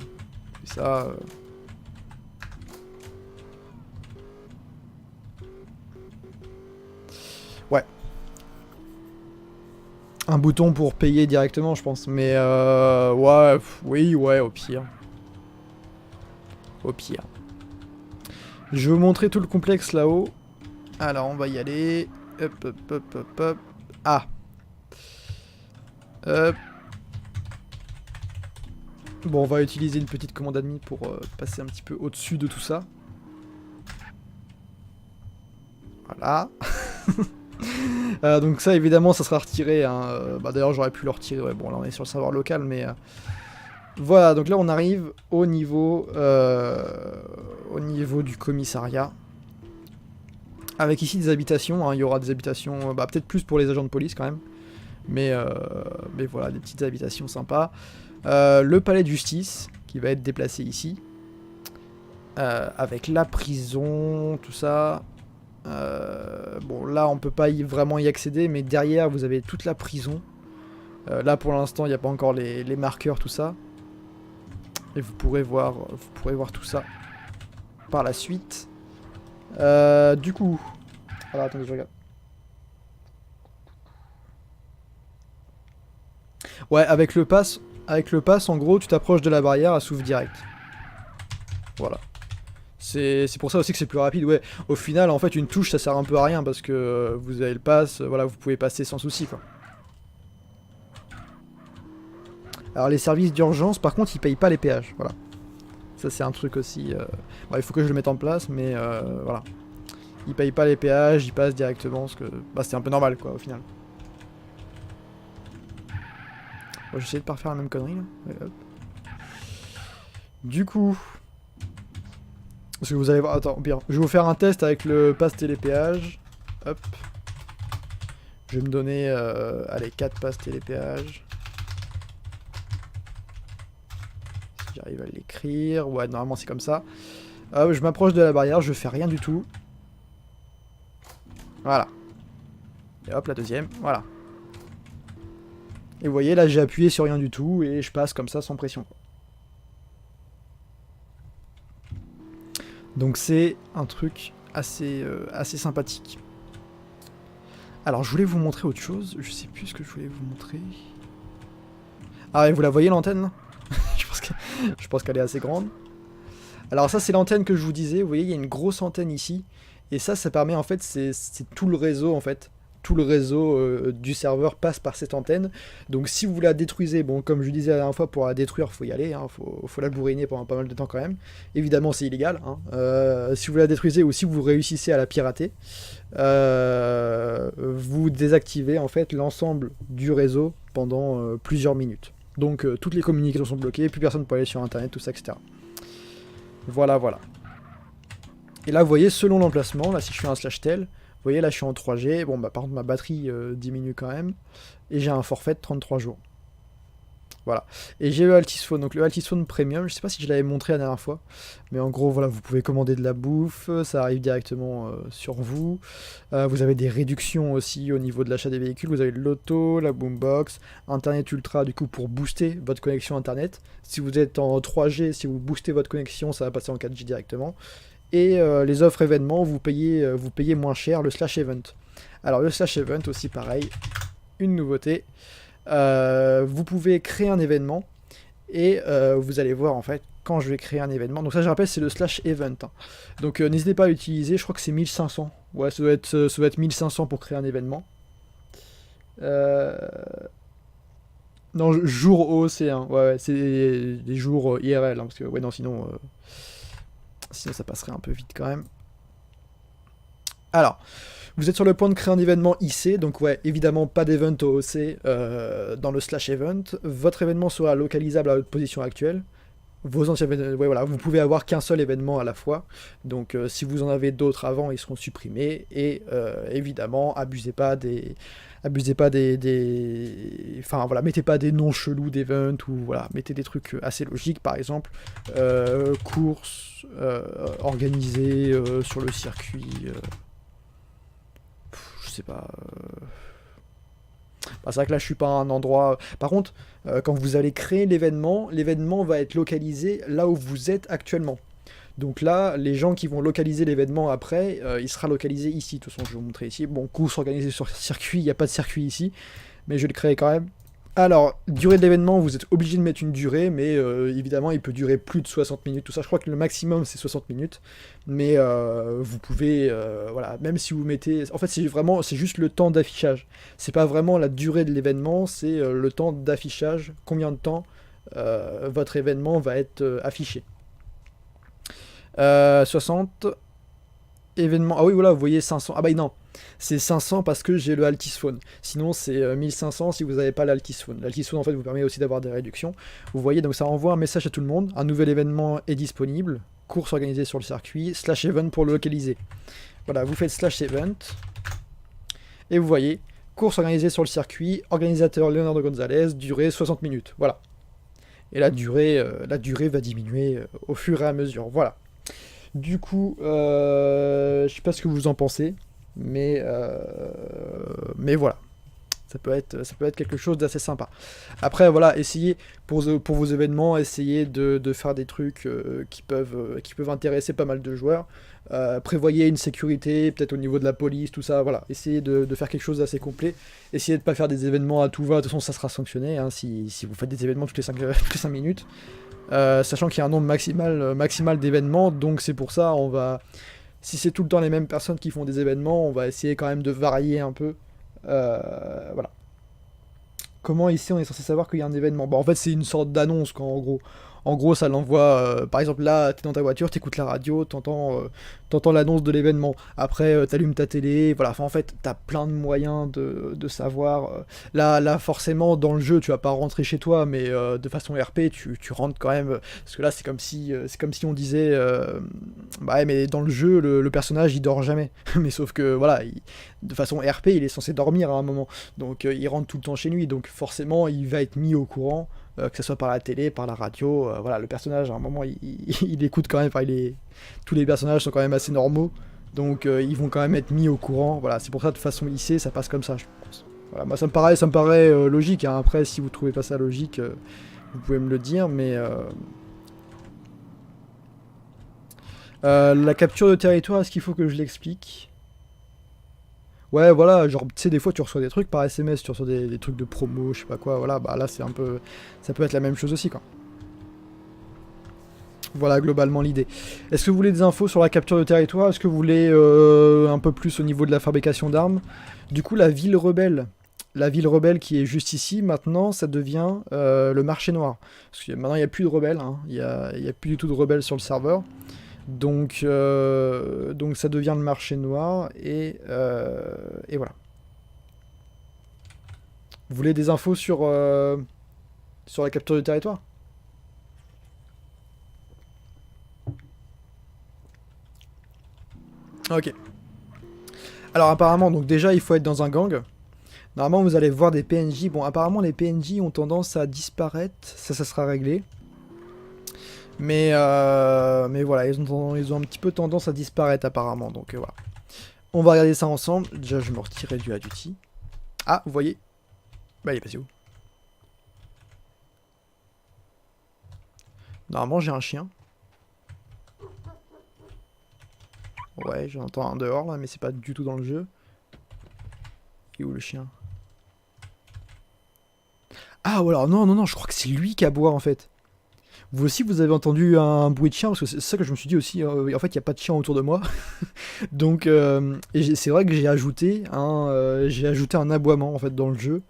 Et ça... Ouais. Un bouton pour payer directement, je pense. Mais ouais, oui, ouais, au pire. Au pire. Je vais vous montrer tout le complexe là-haut. Alors, on va y aller. Hop, hop, hop, hop, hop. Ah. Hop. Bon, on va utiliser une petite commande admin pour passer un petit peu au-dessus de tout ça. Voilà. Donc ça, évidemment, ça sera retiré. Hein. Bah, d'ailleurs, j'aurais pu le retirer. Ouais, bon, là, on est sur le serveur local, mais... Voilà, donc là, on arrive au niveau du commissariat. Avec ici des habitations. Hein. Il y aura des habitations, bah, peut-être plus pour les agents de police, quand même. Mais voilà, des petites habitations sympas. Le palais de justice, qui va être déplacé ici. Avec la prison, tout ça. Bon, là, on peut pas vraiment y accéder, mais derrière, vous avez toute la prison. Là, pour l'instant, il n'y a pas encore les marqueurs, tout ça. Et vous pourrez voir tout ça par la suite. Du coup... Alors, attendez, je regarde. Ouais, avec le pass, en gros, tu t'approches de la barrière, elle s'ouvre direct. Voilà. C'est pour ça aussi que c'est plus rapide, ouais. Au final, en fait, une touche, ça sert un peu à rien, parce que vous avez le pass, voilà, vous pouvez passer sans souci, quoi. Alors, les services d'urgence, par contre, ils payent pas les péages, voilà. Ça, c'est un truc aussi... Bon, il faut que je le mette en place, mais voilà. Ils payent pas les péages, ils passent directement, parce que... Bah, c'est un peu normal, quoi, au final. Bon, j'essaie de pas refaire la même connerie, là. Ouais, hop. Du coup... Parce que vous allez voir... Attends, bien. Je vais vous faire un test avec le pass télépéage. Hop. Je vais me donner... allez, 4 passes télépéage. Si j'arrive à l'écrire... Ouais, normalement c'est comme ça. Je m'approche de la barrière, je fais rien du tout. Voilà. Et hop, la deuxième. Voilà. Et vous voyez, là j'ai appuyé sur rien du tout et je passe comme ça sans pression. Donc c'est un truc assez sympathique. Alors je voulais vous montrer autre chose, je sais plus ce que je voulais vous montrer. Ah et vous la voyez l'antenne là? Je pense qu'elle est assez grande. Alors ça c'est l'antenne que je vous disais, vous voyez il y a une grosse antenne ici. Et ça permet en fait, c'est tout le réseau en fait. Tout le réseau du serveur passe par cette antenne. Donc si vous la détruisez, bon comme je disais la dernière fois, pour la détruire, faut y aller, hein, faut la bourriner pendant pas mal de temps quand même. Évidemment c'est illégal, hein. Si vous la détruisez ou si vous réussissez à la pirater, vous désactivez en fait l'ensemble du réseau pendant plusieurs minutes. Donc toutes les communications sont bloquées, plus personne ne peut aller sur internet, tout ça, etc. Voilà, voilà. Et là vous voyez, selon l'emplacement, là si je fais un slash tel, vous voyez là je suis en 3G, bon bah par contre ma batterie diminue quand même, et j'ai un forfait de 33 jours. Voilà. Et j'ai le Altisphone, donc le Altisphone Premium, je sais pas si je l'avais montré la dernière fois, mais en gros voilà, vous pouvez commander de la bouffe, ça arrive directement sur vous. Vous avez des réductions aussi au niveau de l'achat des véhicules, vous avez l'auto, la boombox, Internet Ultra du coup pour booster votre connexion Internet. Si vous êtes en 3G, si vous boostez votre connexion, ça va passer en 4G directement. Et les offres événements, vous payez moins cher le slash event. Alors le slash event aussi pareil, une nouveauté. Vous pouvez créer un événement et vous allez voir en fait quand je vais créer un événement. Donc ça je rappelle c'est le slash event. Hein. Donc n'hésitez pas à l'utiliser, je crois que c'est 1500. Ouais ça doit être 1500 pour créer un événement. Non, jour OC, hein. Ouais, c'est des jours IRL, hein, parce que ouais non sinon ça passerait un peu vite quand même. Alors, vous êtes sur le point de créer un événement IC, donc ouais, évidemment pas d'event OC dans le slash event. Votre événement sera localisable à votre position actuelle. Vos anciens événements, ouais, voilà, vous pouvez avoir qu'un seul événement à la fois. Donc si vous en avez d'autres avant, ils seront supprimés. Et évidemment, abusez pas des... Enfin voilà, mettez pas des noms chelous d'event ou voilà, mettez des trucs assez logiques, par exemple courses organisées sur le circuit. sais pas. Bah, c'est vrai que là, je suis pas à un endroit. Par contre, quand vous allez créer l'événement, l'événement va être localisé là où vous êtes actuellement. Donc là, les gens qui vont localiser l'événement après, il sera localisé ici. De toute façon, je vais vous montrer ici. Bon, course organisée sur circuit, il n'y a pas de circuit ici, mais je vais le créer quand même. Alors, durée de l'événement, vous êtes obligé de mettre une durée, mais évidemment, il peut durer plus de 60 minutes, tout ça. Je crois que le maximum, c'est 60 minutes. Mais vous pouvez, voilà, même si vous mettez... En fait, c'est juste le temps d'affichage. C'est pas vraiment la durée de l'événement, c'est le temps d'affichage, combien de temps votre événement va être affiché. 60 événements... Ah oui, voilà, vous voyez 500. Ah bah non, c'est 500 parce que j'ai le Altisphone. Sinon, c'est 1500 si vous n'avez pas l'Altisphone. L'Altisphone, en fait, vous permet aussi d'avoir des réductions. Vous voyez, donc ça envoie un message à tout le monde. Un nouvel événement est disponible. Course organisée sur le circuit. /event pour le localiser. Voilà, vous faites /event. Et vous voyez, course organisée sur le circuit. Organisateur Leonardo Gonzalez. Durée 60 minutes. Voilà. Et la durée va diminuer au fur et à mesure. Voilà. Du coup, je sais pas ce que vous en pensez. Mais voilà, ça peut être quelque chose d'assez sympa. Après, voilà, essayez, pour vos événements, essayez de faire des trucs qui peuvent intéresser pas mal de joueurs. Prévoyez une sécurité, peut-être au niveau de la police, tout ça, voilà. Essayez de faire quelque chose d'assez complet. Essayez de pas faire des événements à tout va, de toute façon ça sera sanctionné, hein, si vous faites des événements toutes les 5 minutes. Sachant qu'il y a un nombre maximal d'événements, donc c'est pour ça, si c'est tout le temps les mêmes personnes qui font des événements, on va essayer quand même de varier un peu. Voilà. Comment ici on est censé savoir qu'il y a un événement? Bon, en fait, c'est une sorte d'annonce, quoi, en gros. En gros, ça l'envoie. Par exemple, là, t'es dans ta voiture, t'écoutes la radio, t'entends l'annonce de l'événement. Après, t'allumes ta télé. Voilà. Enfin, en fait, t'as plein de moyens de savoir. Là, forcément, dans le jeu, tu vas pas rentrer chez toi, mais de façon RP, tu rentres quand même. Parce que là, c'est comme si on disait. Bah, ouais, mais dans le jeu, le personnage, il dort jamais. Mais sauf que, voilà, de façon RP, il est censé dormir à un moment. Donc, il rentre tout le temps chez lui. Donc, forcément, il va être mis au courant. Que ce soit par la télé, par la radio, voilà, le personnage, à un moment, il écoute quand même, enfin, tous les personnages sont quand même assez normaux, donc ils vont quand même être mis au courant, voilà, c'est pour ça, de façon lycée, ça passe comme ça, je pense. Voilà, moi, ça me paraît logique, hein. Après, si vous trouvez pas ça logique, vous pouvez me le dire, mais... la capture de territoire, est-ce qu'il faut que je l'explique? Ouais, voilà, genre, tu sais, des fois, tu reçois des trucs par SMS, tu reçois des trucs de promo, je sais pas quoi, voilà, bah là, c'est un peu... Ça peut être la même chose aussi, quoi. Voilà, globalement, l'idée. Est-ce que vous voulez des infos sur la capture de territoire? Est-ce que vous voulez un peu plus au niveau de la fabrication d'armes? Du coup, la ville rebelle qui est juste ici, maintenant, ça devient le marché noir. Parce que maintenant, il n'y a plus de rebelles, hein. Il y a plus du tout de rebelles sur le serveur. Donc ça devient le marché noir, et voilà. Vous voulez des infos sur la capture du territoire? Ok. Alors apparemment, donc déjà, il faut être dans un gang. Normalement, vous allez voir des PNJ. Bon, apparemment, les PNJ ont tendance à disparaître. Ça sera réglé. Mais voilà, ils ont un petit peu tendance à disparaître apparemment, donc voilà. On va regarder ça ensemble. Déjà, je me retirais du Aduti. Ah, vous voyez? Bah, il est passé où? Normalement, j'ai un chien. Ouais, j'entends un dehors là, mais c'est pas du tout dans le jeu. Il est où le chien? Ah, ou alors, non, je crois que c'est lui qui aboie en fait. Vous aussi, vous avez entendu un bruit de chien, parce que c'est ça que je me suis dit aussi. En fait, il n'y a pas de chien autour de moi. Donc, c'est vrai que j'ai ajouté un aboiement en fait dans le jeu.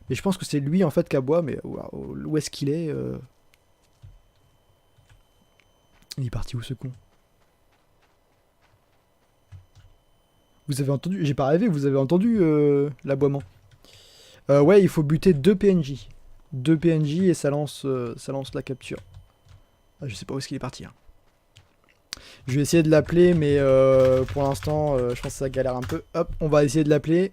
Et je pense que c'est lui en fait qui aboie, mais où est-ce qu'il est, Il est parti où ce con? Vous avez entendu? J'ai pas rêvé, vous avez entendu l'aboiement. Ouais, il faut buter 2 PNJ. 2 PNJ et ça lance la capture. Ah, je sais pas où est-ce qu'il est parti. Hein. Je vais essayer de l'appeler, mais pour l'instant, je pense que ça galère un peu. Hop, on va essayer de l'appeler.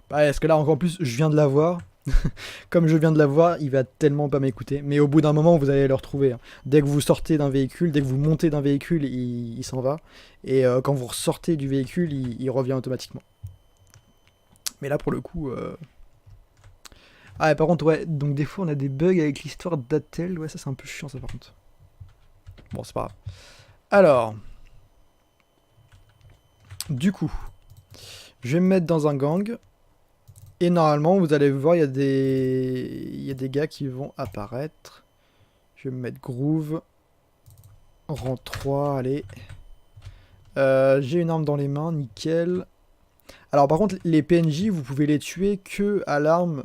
Bah, parce que là, encore plus, je viens de l'avoir. Comme je viens de l'avoir, il va tellement pas m'écouter. Mais au bout d'un moment, vous allez le retrouver, hein. Dès que vous sortez d'un véhicule, dès que vous montez d'un véhicule, il s'en va. Et quand vous ressortez du véhicule, il revient automatiquement. Mais là, pour le coup... Ah, et par contre, ouais, donc des fois, on a des bugs avec l'histoire d'Attel. Ouais, ça, c'est un peu chiant, ça, par contre. Bon, c'est pas grave. Alors... Du coup... Je vais me mettre dans un gang. Et normalement, vous allez voir, il y a des gars qui vont apparaître. Je vais me mettre Groove. Rang 3, allez. J'ai une arme dans les mains, nickel. Alors par contre, les PNJ, vous pouvez les tuer que à l'arme,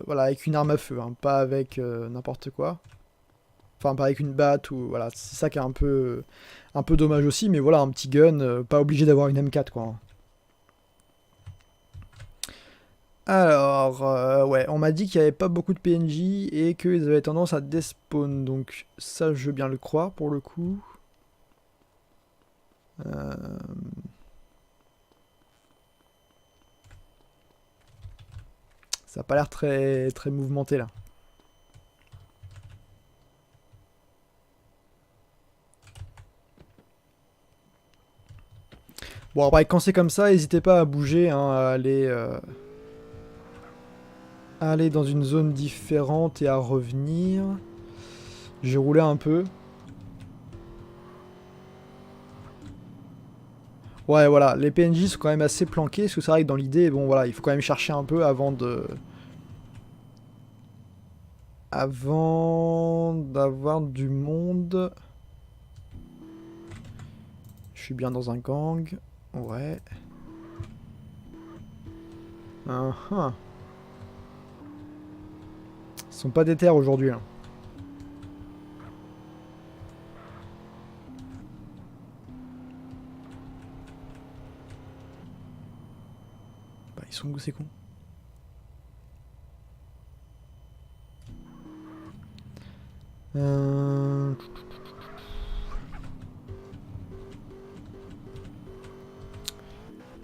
voilà, avec une arme à feu, hein, pas avec n'importe quoi. Enfin, pas avec une batte ou voilà, c'est ça qui est un peu dommage aussi, mais voilà, un petit gun, pas obligé d'avoir une M4 quoi, hein. Alors, ouais, on m'a dit qu'il n'y avait pas beaucoup de PNJ et qu'ils avaient tendance à despawn, donc ça je veux bien le croire pour le coup. Euh... Ça a pas l'air très mouvementé là. Bon après quand c'est comme ça, n'hésitez pas à bouger, hein, à aller dans une zone différente et à revenir. J'ai roulé un peu. Ouais voilà, les PNJ sont quand même assez planqués, parce que c'est vrai que dans l'idée, bon voilà, il faut quand même chercher un peu avant de... Avant d'avoir du monde. Je suis bien dans un gang. Ouais. Ils sont pas déter aujourd'hui là. Bah ils sont où ces cons?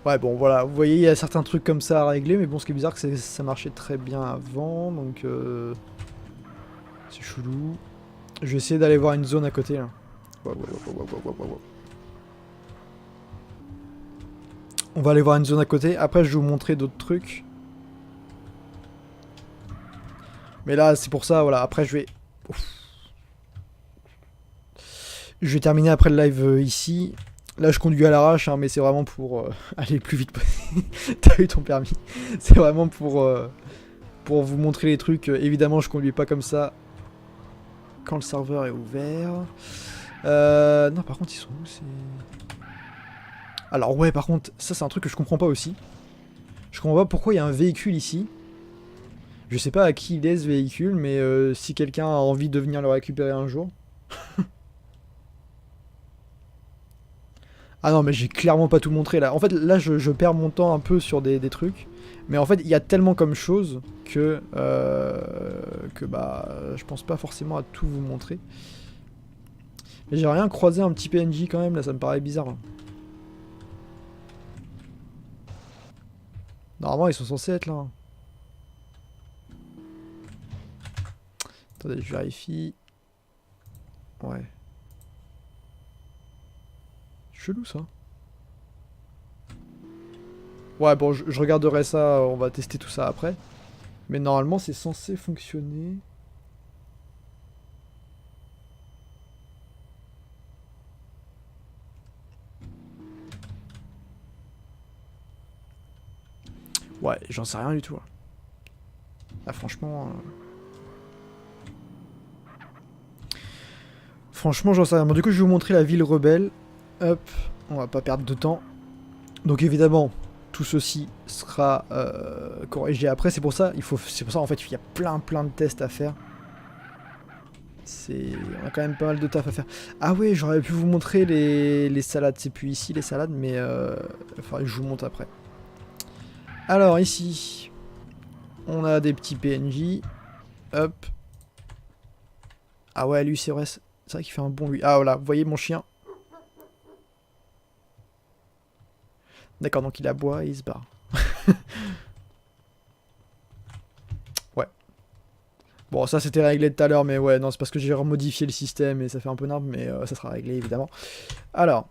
Ouais bon voilà, vous voyez il y a certains trucs comme ça à régler, mais bon ce qui est bizarre c'est que ça marchait très bien avant, donc c'est chelou. Je vais essayer d'aller voir une zone à côté là. Ouais. On va aller voir une zone à côté, après je vais vous montrer d'autres trucs. Mais là c'est pour ça, voilà, après je vais... Ouf. Je vais terminer après le live ici. Là je conduis à l'arrache, hein, mais c'est vraiment pour aller le plus vite possible. T'as eu ton permis. C'est vraiment pour vous montrer les trucs. Évidemment je conduis pas comme ça quand le serveur est ouvert. Non par contre ils sont où c'est... Alors ouais par contre ça c'est un truc que je comprends pas aussi. Je comprends pas pourquoi il y a un véhicule ici. Je sais pas à qui il est ce véhicule, mais si quelqu'un a envie de venir le récupérer un jour. Ah non mais j'ai clairement pas tout montré là. En fait là je perds mon temps un peu sur des trucs. Mais en fait il y a tellement comme choses que bah je pense pas forcément à tout vous montrer. Mais j'ai rien croisé un petit PNJ quand même là, ça me paraît bizarre, hein. Normalement ils sont censés être là, hein. Attendez je vérifie. Ouais. Chelou ça. Ouais bon je regarderai ça, on va tester tout ça après. Mais normalement c'est censé fonctionner. Ouais, j'en sais rien du tout, hein. Ah franchement... Franchement j'en sais rien. Bon du coup je vais vous montrer la ville rebelle. Hop, on va pas perdre de temps. Donc évidemment, tout ceci sera corrigé après. C'est pour ça en fait il y a plein de tests à faire. On a quand même pas mal de taf à faire. Ah ouais, j'aurais pu vous montrer les salades. C'est plus ici les salades, mais il faudrait que je vous montre après. Alors ici, on a des petits PNJ. Hop. Ah ouais, lui c'est vrai qu'il fait un bon lui. Ah voilà, vous voyez mon chien. D'accord, donc il aboie et il se barre. Bon, ça c'était réglé tout à l'heure, mais ouais, non, c'est parce que j'ai remodifié le système et ça fait un peu nimp, mais ça sera réglé évidemment. Alors,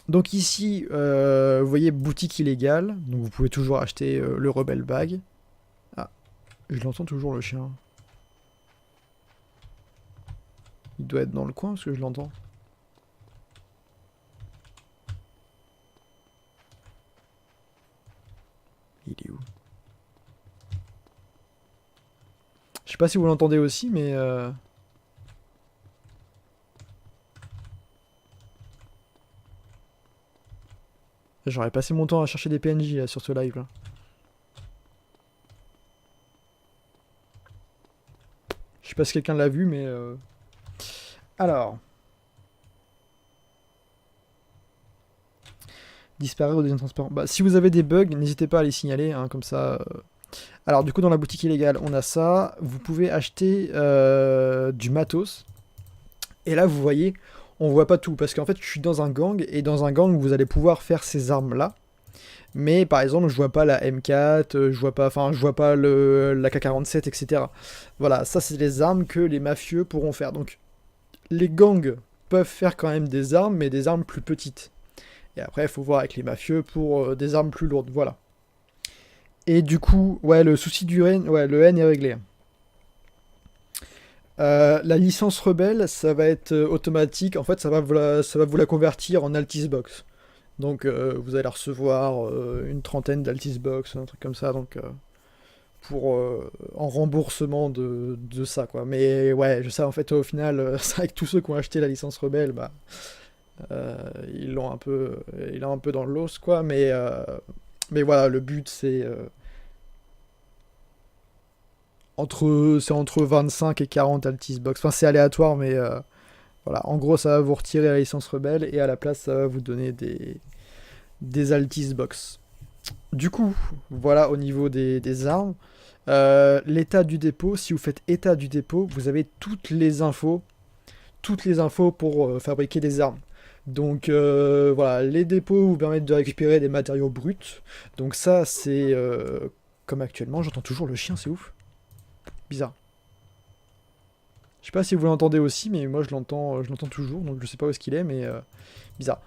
donc ici, vous voyez boutique illégale, donc vous pouvez toujours acheter le Rebel Bag. Ah, je l'entends toujours le chien. Il doit être dans le coin parce que je l'entends. Il est où? Je sais pas si vous l'entendez aussi, mais... J'aurais passé mon temps à chercher des PNJ là, sur ce live là. Je sais pas si quelqu'un l'a vu, mais... Alors... Disparaître ou devenir transparent. Bah, si vous avez des bugs, n'hésitez pas à les signaler, hein, comme ça... Alors du coup dans la boutique illégale, on a ça. Vous pouvez acheter du matos. Et là vous voyez, on voit pas tout. Parce qu'en fait je suis dans un gang. Et dans un gang vous allez pouvoir faire ces armes là. Mais par exemple je vois pas la M4, je vois pas la K47, etc. Voilà, ça c'est les armes que les mafieux pourront faire. Donc les gangs peuvent faire quand même des armes, mais des armes plus petites. Et après il faut voir avec les mafieux pour des armes plus lourdes. Voilà. Et du coup, ouais, le souci du N, ouais, le N est réglé. La licence rebelle, ça va être automatique. En fait, ça va vous la convertir en Altis Box. Donc, vous allez recevoir une trentaine d'Altis Box, un truc comme ça. Donc, pour en remboursement de ça, quoi. Mais ouais, je sais, en fait, au final, c'est vrai que tous ceux qui ont acheté la licence rebelle, bah, ils l'ont un peu dans l'os, quoi. Mais voilà, le but, c'est entre 25 et 40 Altis Box. Enfin, c'est aléatoire, mais voilà. En gros, ça va vous retirer la licence rebelle et à la place, ça va vous donner des Altis Box. Du coup, voilà au niveau des armes. L'état du dépôt, si vous faites état du dépôt, vous avez toutes les infos pour fabriquer des armes. Donc voilà, les dépôts vous permettent de récupérer des matériaux bruts. Donc ça, c'est comme actuellement, j'entends toujours le chien, c'est ouf. Bizarre. Je sais pas si vous l'entendez aussi, mais moi je l'entends toujours, donc je sais pas où est-ce qu'il est, mais bizarre.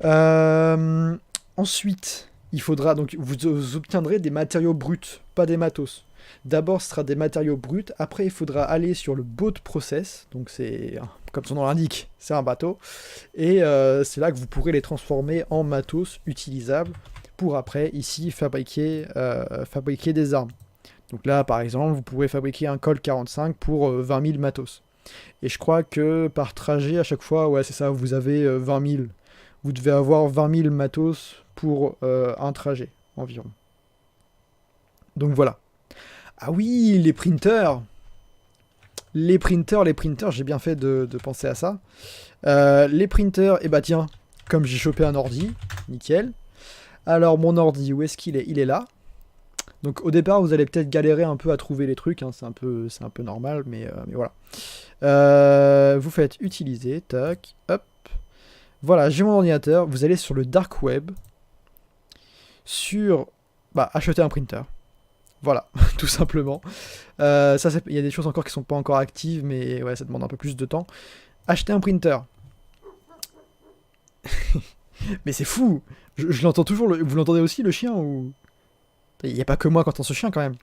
Euh, Ensuite, il faudra donc vous obtiendrez des matériaux bruts, pas des matos. D'abord, ce sera des matériaux bruts. Après, il faudra aller sur le boat process. Donc c'est comme son nom l'indique, c'est un bateau. Et c'est là que vous pourrez les transformer en matos utilisables pour après ici fabriquer des armes. Donc là, par exemple, vous pourrez fabriquer un Colt 45 pour 20 000 matos. Et je crois que par trajet, à chaque fois, ouais, c'est ça, vous avez 20 000. Vous devez avoir 20 000 matos pour un trajet, environ. Donc voilà. Ah oui, les printers. Les printers, j'ai bien fait de penser à ça. Les printers, et bah tiens, comme j'ai chopé un ordi, nickel. Alors mon ordi, où est-ce qu'il est? Il est là. Donc au départ, vous allez peut-être galérer un peu à trouver les trucs, hein, c'est un peu normal, mais voilà. Vous faites utiliser, tac, hop. Voilà, j'ai mon ordinateur, vous allez sur le dark web, acheter un printer. Voilà, tout simplement. Il y a des choses encore qui sont pas encore actives, mais ouais, ça demande un peu plus de temps. Acheter un printer. Mais c'est fou. Je l'entends toujours. Vous l'entendez aussi, le chien, ou... Il n'y a pas que moi qui entends ce chien, quand même.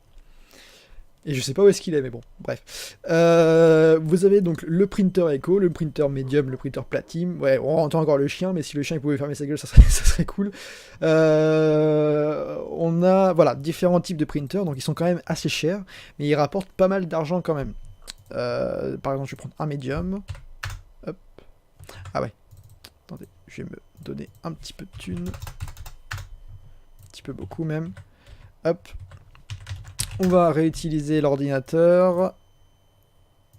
Et je sais pas où est-ce qu'il est, mais bon, bref. Vous avez donc le printer Echo, le printer Medium, le printer Platinum. Ouais, on entend encore le chien, mais si le chien il pouvait fermer sa gueule, ça serait cool. On a, voilà, différents types de printers, donc ils sont quand même assez chers, mais ils rapportent pas mal d'argent quand même. Par exemple, je vais prendre un Medium. Hop. Ah ouais. Attendez, je vais me donner un petit peu de thunes. Un petit peu beaucoup même. Hop. On va réutiliser l'ordinateur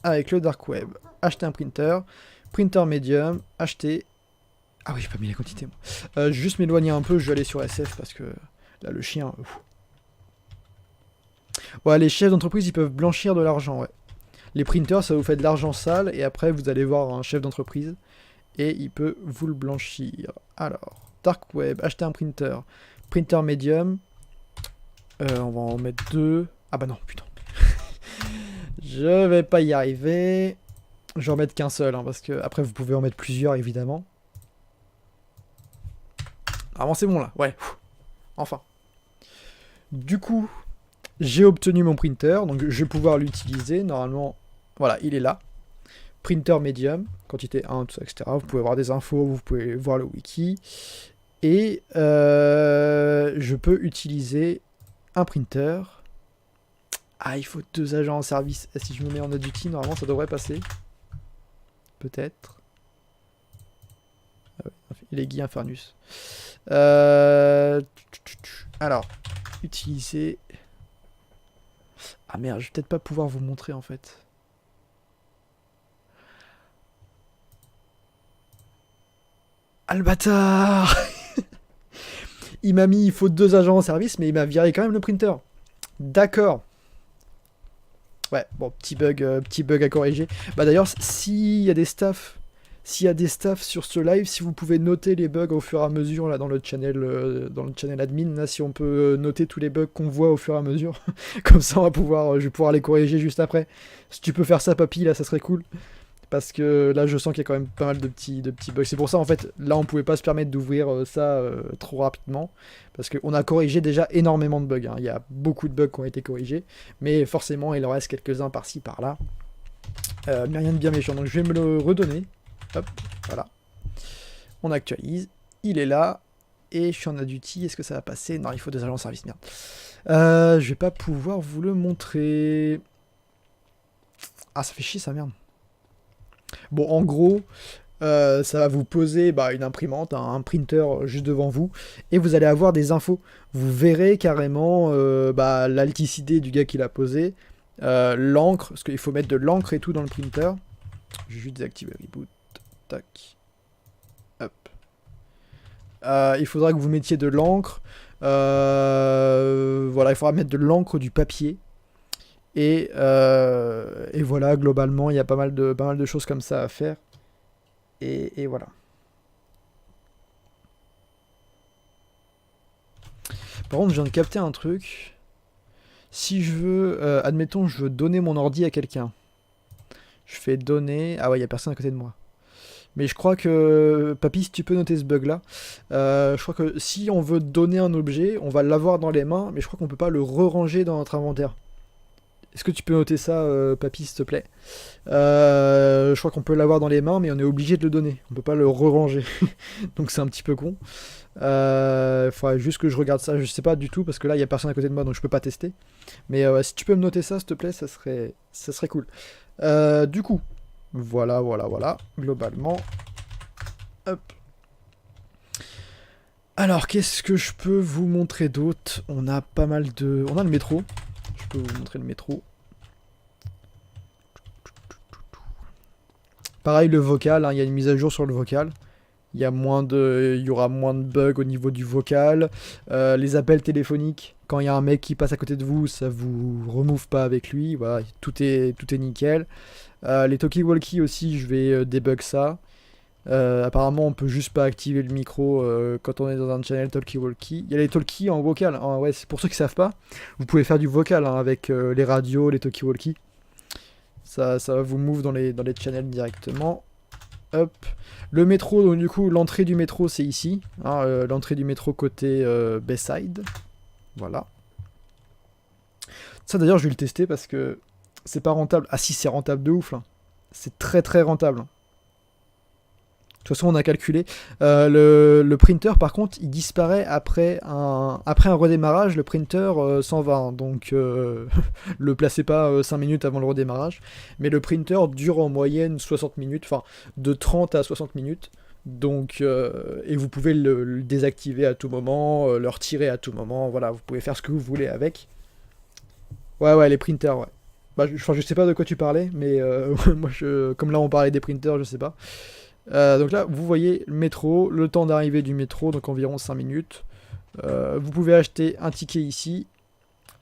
avec le dark web. Acheter un printer. Printer medium. Acheter. Ah oui, j'ai pas mis la quantité. Moi. Je vais juste m'éloigner un peu. Je vais aller sur SF parce que là, le chien. Ouais, les chefs d'entreprise, ils peuvent blanchir de l'argent. Ouais. Les printers, ça vous fait de l'argent sale. Et après, vous allez voir un chef d'entreprise. Et il peut vous le blanchir. Alors, dark web. Acheter un printer. Printer medium. On va en mettre 2. Ah bah non, putain. Je vais pas y arriver. Je vais en mettre qu'un seul, hein, parce que après vous pouvez en mettre plusieurs, évidemment. Avant c'est bon là, ouais. Enfin. Du coup, j'ai obtenu mon printer, donc je vais pouvoir l'utiliser. Normalement, voilà, il est là. Printer medium, quantité 1, tout ça, etc. Vous pouvez avoir des infos, vous pouvez voir le wiki. Et je peux utiliser un printer. Ah, il faut 2 agents en service. Et si je me mets en Audity, normalement ça devrait passer. Peut-être. Ah ouais, il est Guy Infernus. Alors, utiliser... Ah merde, je vais peut-être pas pouvoir vous montrer en fait. Ah le bâtard. Il m'a mis, il faut 2 agents en service, mais il m'a viré quand même le printer. D'accord. Ouais, bon, petit bug à corriger. Bah d'ailleurs, s'il y a des staffs sur ce live, si vous pouvez noter les bugs au fur et à mesure là dans le channel admin, là, si on peut noter tous les bugs qu'on voit au fur et à mesure, comme ça on va pouvoir, je vais pouvoir les corriger juste après. Si tu peux faire ça, papy, là, ça serait cool. Parce que là, je sens qu'il y a quand même pas mal de petits bugs. C'est pour ça, en fait, là, on pouvait pas se permettre d'ouvrir ça trop rapidement. Parce qu'on a corrigé déjà énormément de bugs. Hein. Il y a beaucoup de bugs qui ont été corrigés. Mais forcément, il en reste quelques-uns par-ci, par-là. Mais rien de bien méchant. Donc, je vais me le redonner. Hop, voilà. On actualise. Il est là. Et je suis en Aduti. Est-ce que ça va passer? Non, il faut 2 agents en service. Merde. Je vais pas pouvoir vous le montrer. Ah, ça fait chier, ça, merde. Bon, en gros, ça va vous poser une imprimante, un printer juste devant vous, et vous allez avoir des infos. Vous verrez carrément l'alticité du gars qui l'a posé, l'encre, parce qu'il faut mettre de l'encre et tout dans le printer. Je vais juste désactiver le reboot. Tac. Hop. Il faudra que vous mettiez de l'encre. Voilà, il faudra mettre de l'encre, du papier. Et voilà, globalement, il y a pas mal de choses comme ça à faire. Et voilà. Par contre, je viens de capter un truc. Si je veux, admettons, je veux donner mon ordi à quelqu'un. Je fais donner... Ah ouais, il n'y a personne à côté de moi. Mais je crois que... Papy, si tu peux noter ce bug-là. Je crois que si on veut donner un objet, on va l'avoir dans les mains, mais je crois qu'on peut pas le re-ranger dans notre inventaire. Est-ce que tu peux noter ça, papy, s'il te plaît? Je crois qu'on peut l'avoir dans les mains, mais on est obligé de le donner. On peut pas le re-ranger. Donc c'est un petit peu con. Il faudrait juste que je regarde ça. Je sais pas du tout, parce que là, il y a personne à côté de moi, donc je peux pas tester. Mais si tu peux me noter ça, s'il te plaît, ça serait cool. Du coup, voilà. Globalement. Hop. Alors, qu'est-ce que je peux vous montrer d'autre? On a pas mal de... On a le métro. Je peux vous montrer le métro. Pareil, le vocal, hein, il y a une mise à jour sur le vocal. Il y aura moins de bugs au niveau du vocal. Les appels téléphoniques, quand il y a un mec qui passe à côté de vous, ça vous remove pas avec lui. Voilà, tout est nickel. Les talkie-walkie aussi, je vais débug ça. Apparemment, on peut juste pas activer le micro quand on est dans un channel talkie-walkie. Il y a les talkies en vocal. Hein, ouais, c'est pour ceux qui savent pas. Vous pouvez faire du vocal hein, avec les radios, les talkie-walkie. Ça va vous move dans les channels directement. Hop. Le métro, donc du coup, l'entrée du métro, c'est ici. Hein, l'entrée du métro côté Bayside. Voilà. Ça, d'ailleurs, je vais le tester parce que c'est pas rentable. Ah si, c'est rentable de ouf, là. C'est très très rentable. De toute façon, on a calculé. Le printer, par contre, il disparaît après un redémarrage. Le printer s'en va. Hein, donc, le placez pas 5 minutes avant le redémarrage. Mais le printer dure en moyenne 60 minutes. Enfin, de 30 à 60 minutes. Donc, et vous pouvez le désactiver à tout moment, le retirer à tout moment. Voilà, vous pouvez faire ce que vous voulez avec. Ouais, les printers, ouais. Bah, je sais pas de quoi tu parlais, mais moi, comme là, on parlait des printers, je sais pas. Donc là, vous voyez le métro, le temps d'arrivée du métro, donc environ 5 minutes. Vous pouvez acheter un ticket ici.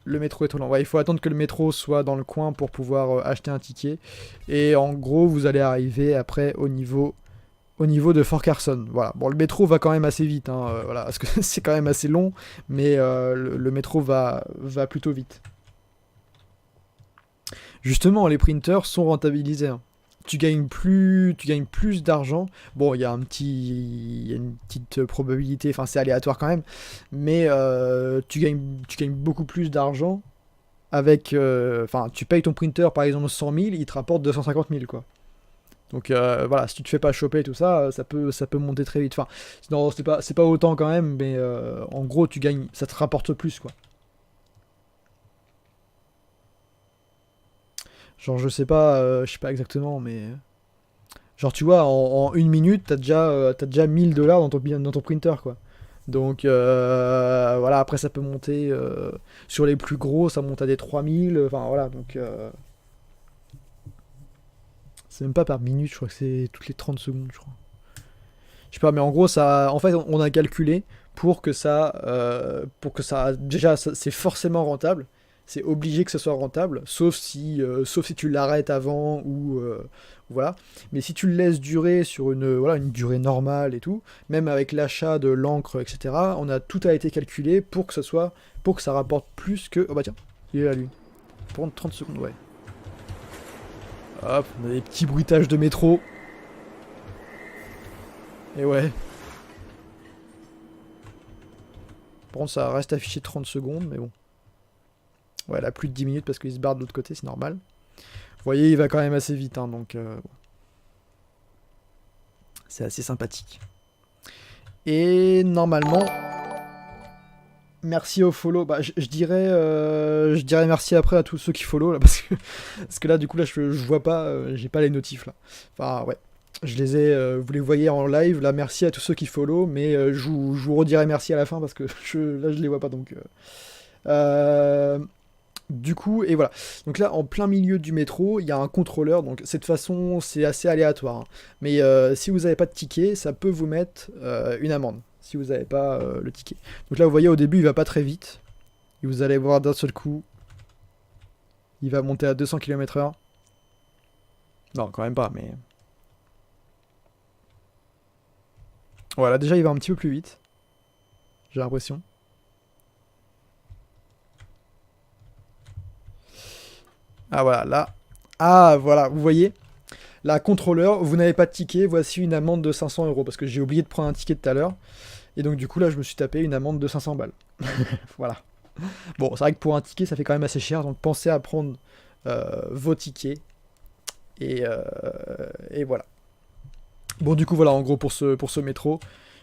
Le métro est trop lent. Ouais, il faut attendre que le métro soit dans le coin pour pouvoir acheter un ticket. Et en gros, vous allez arriver après au niveau de Fort Carson. Voilà. Bon, le métro va quand même assez vite, hein, voilà, parce que c'est quand même assez long, mais le métro va plutôt vite. Justement, les printers sont rentabilisés, hein. Tu gagnes plus d'argent. Bon, il y a une petite probabilité, enfin c'est aléatoire quand même, mais tu gagnes beaucoup plus d'argent avec, enfin tu payes ton printer par exemple 100 000, il te rapporte 250 000 quoi. Donc voilà, si tu te fais pas choper tout ça, ça peut monter très vite. Enfin, non, c'est pas autant quand même, mais en gros tu gagnes, ça te rapporte plus quoi. Genre je sais pas exactement, mais genre, tu vois, en une minute, t'as déjà 1000 $ dans ton printer, quoi. Donc, voilà, après, ça peut monter. Sur les plus gros, ça monte à des 3000. Enfin, voilà, donc. C'est même pas par minute, je crois que c'est toutes les 30 secondes, je crois. Je sais pas, mais en gros, ça. En fait, on a calculé pour que ça. Déjà, c'est forcément rentable. C'est obligé que ce soit rentable, sauf si tu l'arrêtes avant ou voilà. Mais si tu le laisses durer sur une durée normale et tout, même avec l'achat de l'encre, etc., tout a été calculé pour que ça rapporte plus que. Oh bah tiens, il est là lui. Pour 30 secondes, ouais. Hop, on a des petits bruitages de métro. Et ouais. Par contre, ça reste affiché 30 secondes, mais bon. Ouais, là, plus de 10 minutes parce qu'il se barre de l'autre côté, c'est normal. Vous voyez, il va quand même assez vite, hein, donc bon, c'est assez sympathique. Et normalement, merci au follow. Bah, je dirais merci après à tous ceux qui follow là, parce que là, du coup, là, je vois pas, j'ai pas les notifs là. Enfin, ouais, je les ai, vous les voyez en live. Là, merci à tous ceux qui follow, mais je vous redirai merci à la fin parce que là, je les vois pas donc. Du coup, et voilà. Donc là, en plein milieu du métro, il y a un contrôleur. Donc cette façon, c'est assez aléatoire, hein. Mais si vous n'avez pas de ticket, ça peut vous mettre une amende. Si vous n'avez pas le ticket. Donc là, vous voyez, au début, il va pas très vite. Et vous allez voir d'un seul coup, il va monter à 200 km/h. Non, quand même pas, mais. Voilà, déjà, il va un petit peu plus vite. J'ai l'impression. Ah voilà, là. Ah voilà, vous voyez. Là, contrôleur, vous n'avez pas de ticket, voici une amende de 500 € parce que j'ai oublié de prendre un ticket tout à l'heure. Et donc, du coup, là, je me suis tapé une amende de 500 balles. Voilà. Bon, c'est vrai que pour un ticket, ça fait quand même assez cher, donc pensez à prendre vos tickets. Et voilà. Bon, du coup, voilà, en gros, pour ce métro,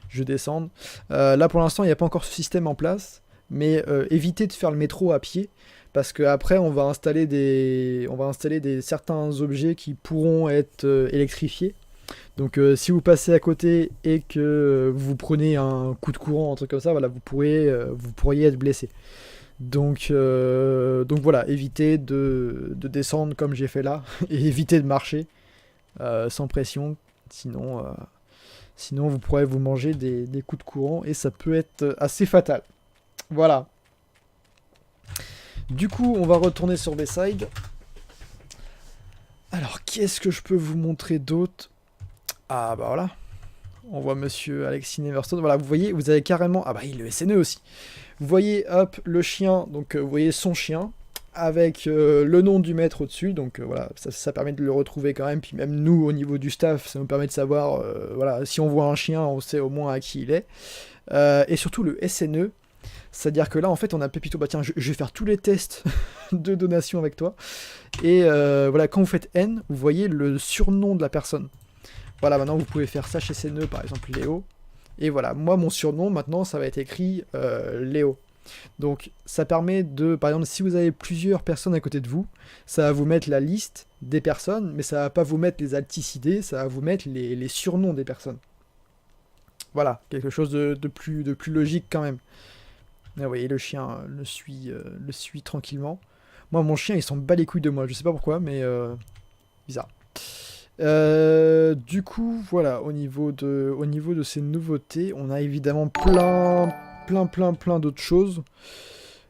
je descends. Là, pour l'instant, il n'y a pas encore ce système en place, mais évitez de faire le métro à pied, parce qu'après, on va installer certains objets qui pourront être électrifiés. Donc, si vous passez à côté et que vous prenez un coup de courant, un truc comme ça, voilà, vous pourriez être blessé. Donc voilà, évitez de descendre comme j'ai fait là, et évitez de marcher sans pression, sinon vous pourrez vous manger des coups de courant et ça peut être assez fatal. Voilà. Du coup, on va retourner sur Bayside. Alors, qu'est-ce que je peux vous montrer d'autre? Ah bah voilà, on voit monsieur Alexis Neverstone. Voilà, vous voyez, vous avez carrément. Ah bah il le SNE aussi. Vous voyez, hop, le chien, donc vous voyez son chien, avec le nom du maître au-dessus, donc voilà, ça permet de le retrouver quand même, puis même nous, au niveau du staff, ça nous permet de savoir, voilà, si on voit un chien, on sait au moins à qui il est. Et surtout le SNE, c'est-à-dire que là, en fait, on a Pépito, bah tiens, je vais faire tous les tests de donation avec toi, et voilà, quand vous faites N, vous voyez le surnom de la personne. Voilà, maintenant vous pouvez faire ça chez SNE, par exemple Léo. Et voilà, moi mon surnom maintenant ça va être écrit Léo. Donc ça permet de, par exemple si vous avez plusieurs personnes à côté de vous, ça va vous mettre la liste des personnes, mais ça va pas vous mettre les alticidés, ça va vous mettre les surnoms des personnes. Voilà, quelque chose de plus logique quand même. Ah, vous voyez, le chien le suit tranquillement. Moi mon chien il s'en bat les couilles de moi, je sais pas pourquoi, mais bizarre. Du coup, voilà, au niveau de ces nouveautés, on a évidemment plein d'autres choses.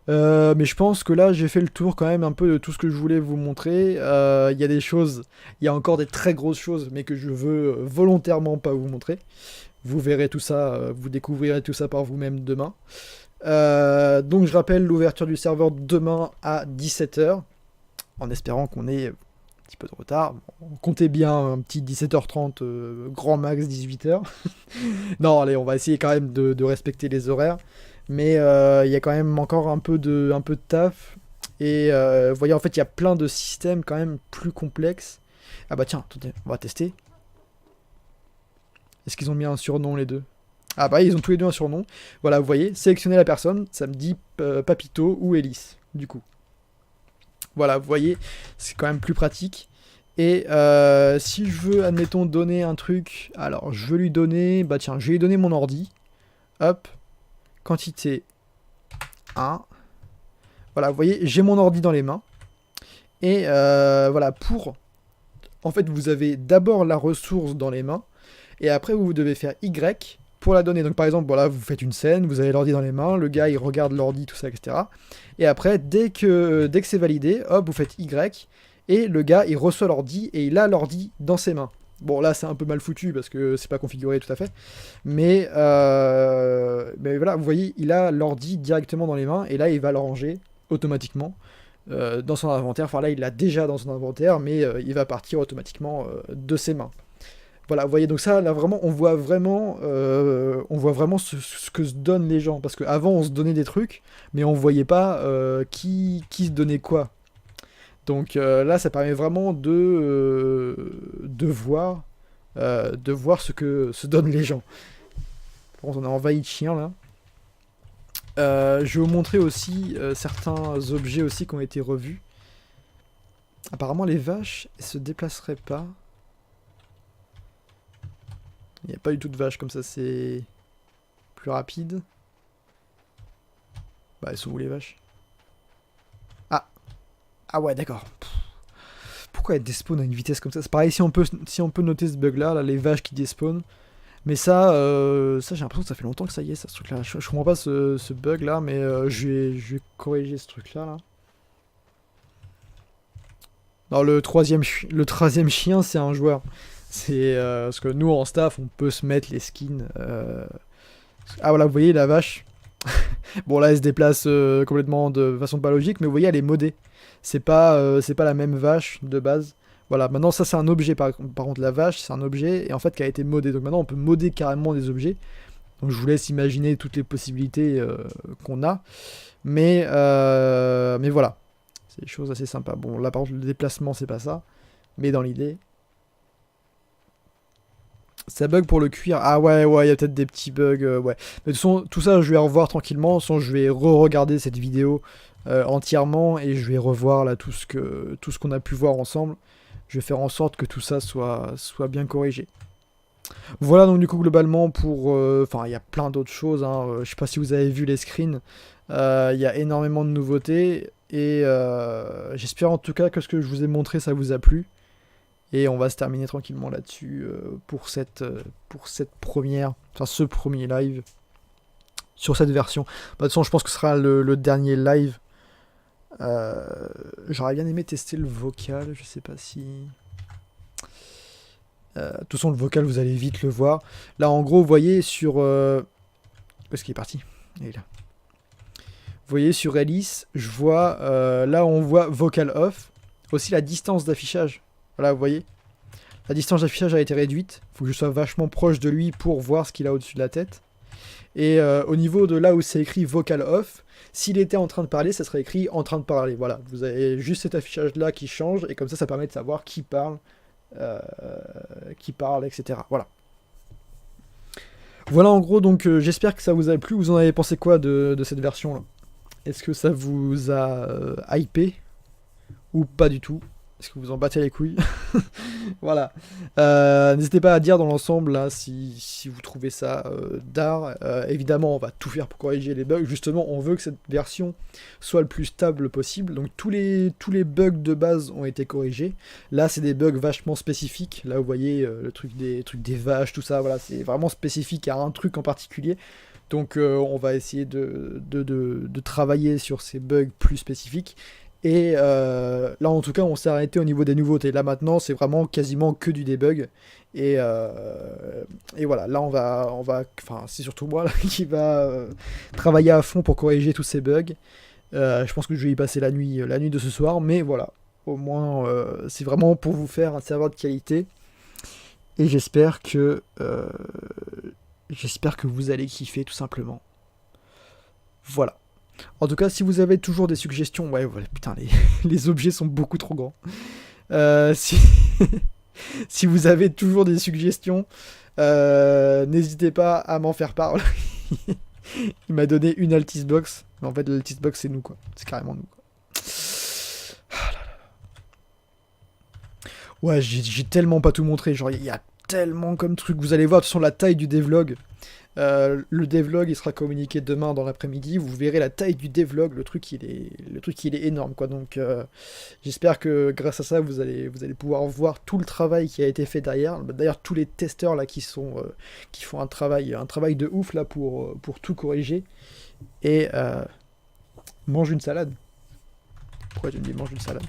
Mais je pense que là, j'ai fait le tour quand même un peu de tout ce que je voulais vous montrer. Il y a des choses, il y a encore des très grosses choses, mais que je veux volontairement pas vous montrer. Vous verrez tout ça, vous découvrirez tout ça par vous-même demain. Donc je rappelle l'ouverture du serveur demain à 17h. en espérant qu'on ait un petit peu de retard. Bon, comptez bien un petit 17h30, grand max 18h. Non, allez, on va essayer quand même de respecter les horaires. Mais il y a quand même encore un peu de taf. Et vous voyez, en fait, il y a plein de systèmes quand même plus complexes. Ah bah tiens, attendez, on va tester. Est-ce qu'ils ont mis un surnom les deux? Ah bah ils ont tous les deux un surnom. Voilà, vous voyez, sélectionnez la personne, ça me dit Papito ou Elise, du coup. Voilà, vous voyez, c'est quand même plus pratique. Et si je veux, admettons, donner un truc, alors je veux lui donner, bah tiens, je vais lui donner mon ordi. Hop, quantité 1. Voilà, vous voyez, j'ai mon ordi dans les mains. Et voilà, en fait, vous avez d'abord la ressource dans les mains, et après, vous devez faire Y pour la donner. Donc, par exemple, voilà, vous faites une scène, vous avez l'ordi dans les mains, le gars, il regarde l'ordi, tout ça, etc. Et après, dès que c'est validé, hop, vous faites Y, et le gars, il reçoit l'ordi, et il a l'ordi dans ses mains. Bon, là, c'est un peu mal foutu, parce que c'est pas configuré tout à fait. Mais voilà, vous voyez, il a l'ordi directement dans les mains, et là, il va le ranger automatiquement dans son inventaire. Enfin là il l'a déjà dans son inventaire, mais il va partir automatiquement de ses mains. Voilà, vous voyez, donc ça là vraiment on voit vraiment ce que se donnent les gens, parce qu'avant on se donnait des trucs mais on voyait pas qui se donnait quoi. Donc là ça permet vraiment de voir ce que se donnent les gens. Par contre on a envahi de chiens là. Je vais vous montrer aussi certains objets aussi qui ont été revus. Apparemment les vaches elles se déplaceraient pas. Il n'y a pas du tout de vaches comme ça, c'est plus rapide. Bah elles sont où les vaches? Ah. Ah ouais d'accord. Pourquoi elles despawnent à une vitesse comme ça? C'est pareil, si on peut noter ce bug là, les vaches qui despawnent. Mais ça j'ai l'impression que ça fait longtemps que ça y est, ça, ce truc là. Je comprends pas ce bug là, mais je vais corriger ce truc là. Non, le troisième chien, c'est un joueur. C'est parce que nous en staff, on peut se mettre les skins. Ah voilà, vous voyez la vache. Bon là, elle se déplace complètement de façon pas logique, mais vous voyez, elle est modée. C'est pas la même vache de base. Voilà, maintenant ça c'est un objet par contre la vache c'est un objet et en fait qui a été modé. Donc maintenant on peut modder carrément des objets. Donc je vous laisse imaginer toutes les possibilités qu'on a. Mais voilà. C'est des choses assez sympas. Bon là par contre le déplacement c'est pas ça. Mais dans l'idée. Ça bug pour le cuir. Ah ouais, il y a peut-être des petits bugs. Ouais. Mais de toute façon, tout ça je vais revoir tranquillement. De toute façon je vais re-regarder cette vidéo entièrement et je vais revoir là tout ce qu'on a pu voir ensemble. Je vais faire en sorte que tout ça soit bien corrigé. Voilà donc du coup globalement pour... Enfin il y a plein d'autres choses, hein. Je sais pas si vous avez vu les screens. Il y a énormément de nouveautés. Et j'espère en tout cas que ce que je vous ai montré ça vous a plu. Et on va se terminer tranquillement là-dessus pour cette première... Enfin ce premier live. Sur cette version. Bah, de toute façon je pense que ce sera le dernier live. J'aurais bien aimé tester le vocal, je sais pas si... de toute façon le vocal vous allez vite le voir. Là en gros vous voyez sur... Où est-ce qu'il est parti? Il est là. Vous voyez sur Alice, je vois... là on voit vocal off. Aussi la distance d'affichage. Voilà vous voyez. La distance d'affichage a été réduite. Il faut que je sois vachement proche de lui pour voir ce qu'il a au-dessus de la tête. Et au niveau de là où c'est écrit vocal off, s'il était en train de parler, ça serait écrit en train de parler. Voilà, vous avez juste cet affichage-là qui change, et comme ça permet de savoir qui parle, etc. Voilà. Voilà en gros, donc j'espère que ça vous a plu. Vous en avez pensé quoi de cette version-là? Est-ce que ça vous a hypé ou pas du tout? Est-ce que vous en battez les couilles? Voilà. N'hésitez pas à dire dans l'ensemble là, si vous trouvez ça d'art. Évidemment, on va tout faire pour corriger les bugs. Justement, on veut que cette version soit le plus stable possible. Donc tous les bugs de base ont été corrigés. Là, c'est des bugs vachement spécifiques. Là, vous voyez le truc des vaches, tout ça. Voilà, c'est vraiment spécifique à un truc en particulier. Donc on va essayer de travailler sur ces bugs plus spécifiques. Et là en tout cas on s'est arrêté au niveau des nouveautés. Là maintenant c'est vraiment quasiment que du debug. Et voilà, là on va enfin c'est surtout moi là, qui va travailler à fond pour corriger tous ces bugs. Je pense que je vais y passer la nuit de ce soir, mais voilà. Au moins, c'est vraiment pour vous faire un serveur de qualité. Et j'espère que vous allez kiffer tout simplement. Voilà. En tout cas, si vous avez toujours des suggestions, ouais, voilà, putain, les objets sont beaucoup trop grands. Si, si vous avez toujours des suggestions, n'hésitez pas à m'en faire part. Il m'a donné une Altis Box. Mais en fait, l'Altis Box, c'est nous, quoi. C'est carrément nous, quoi. Ouais, j'ai tellement pas tout montré. Genre, il y a tellement comme truc. Vous allez voir, de toute façon, la taille du devlog. Le devlog, il sera communiqué demain dans l'après-midi. Vous verrez la taille du devlog. Le truc, il est énorme, quoi. Donc, j'espère que grâce à ça, vous allez pouvoir voir tout le travail qui a été fait derrière. D'ailleurs, tous les testeurs là qui font un travail de ouf là pour tout corriger. Et mange une salade. Pourquoi tu me dis mange une salade?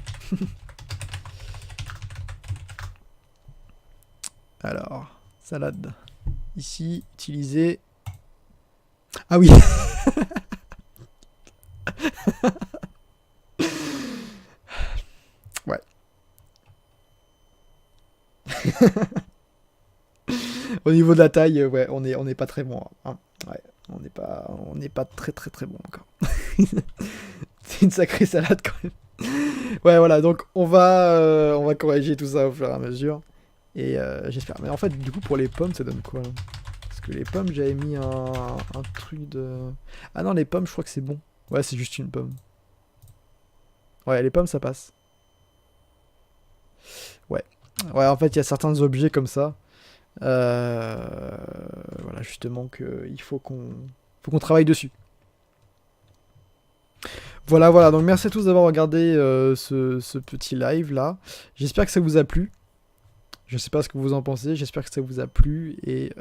Alors, salade. Ici, utiliser. Ah oui. Ouais. Au niveau de la taille, ouais, on n'est pas très bon, hein. Ouais, on n'est pas très très très bon encore. C'est une sacrée salade quand même. Ouais, voilà, donc on va corriger tout ça au fur et à mesure. Et j'espère. Mais en fait, du coup, pour les pommes, ça donne quoi là? Parce que les pommes, j'avais mis un truc de... Ah non, les pommes, je crois que c'est bon. Ouais, c'est juste une pomme. Ouais, les pommes, ça passe. Ouais. Ouais, en fait, il y a certains objets comme ça. Voilà, justement, il faut qu'on travaille dessus. Voilà, voilà. Donc, merci à tous d'avoir regardé ce petit live là. J'espère que ça vous a plu. Je sais pas ce que vous en pensez, j'espère que ça vous a plu. Et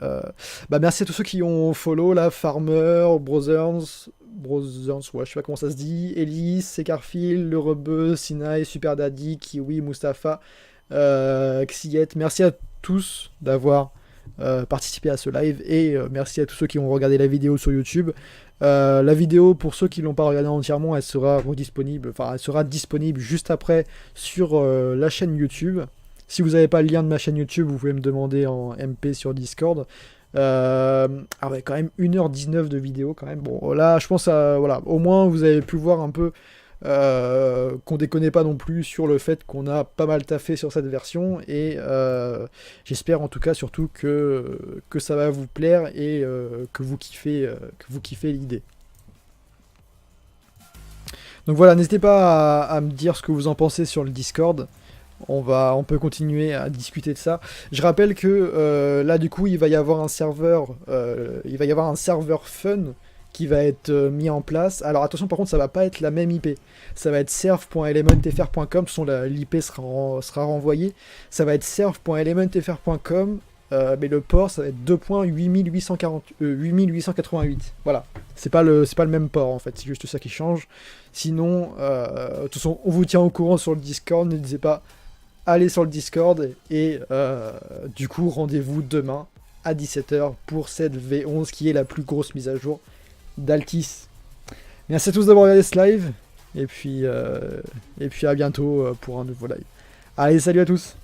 bah merci à tous ceux qui ont follow là, Farmer, Brothers, ouais, je sais pas comment ça se dit, Elise, Secarfil, Le Rebeu, Sinai, Super Daddy, Kiwi, Mustapha, Xiet. Merci à tous d'avoir participé à ce live et merci à tous ceux qui ont regardé la vidéo sur YouTube. La vidéo, pour ceux qui l'ont pas regardée entièrement, elle sera redisponible, enfin elle sera disponible juste après sur la chaîne YouTube. Si vous n'avez pas le lien de ma chaîne YouTube, vous pouvez me demander en MP sur Discord. Ah ouais, quand même 1h19 de vidéo quand même. Bon, là, je pense à... Voilà, au moins, vous avez pu voir un peu qu'on déconne pas non plus sur le fait qu'on a pas mal taffé sur cette version. Et j'espère en tout cas surtout que ça va vous plaire et que vous kiffez l'idée. Donc voilà, n'hésitez pas à me dire ce que vous en pensez sur le Discord. On peut continuer à discuter de ça. Je rappelle que là du coup il va y avoir un serveur fun qui va être mis en place. Alors attention, par contre, ça va pas être la même IP. Ça va être serve.elementfr.com. De toute façon, l'IP sera renvoyée. Ça va être serve.elementfr.com. Mais le port, ça va être 2.8888. Voilà. C'est pas le même port en fait. C'est juste ça qui change. Sinon, de toute façon, on vous tient au courant sur le Discord. N'hésitez pas. Allez sur le Discord et du coup rendez-vous demain à 17h pour cette V11 qui est la plus grosse mise à jour d'Altis. Merci à tous d'avoir regardé ce live et puis à bientôt pour un nouveau live. Allez, salut à tous!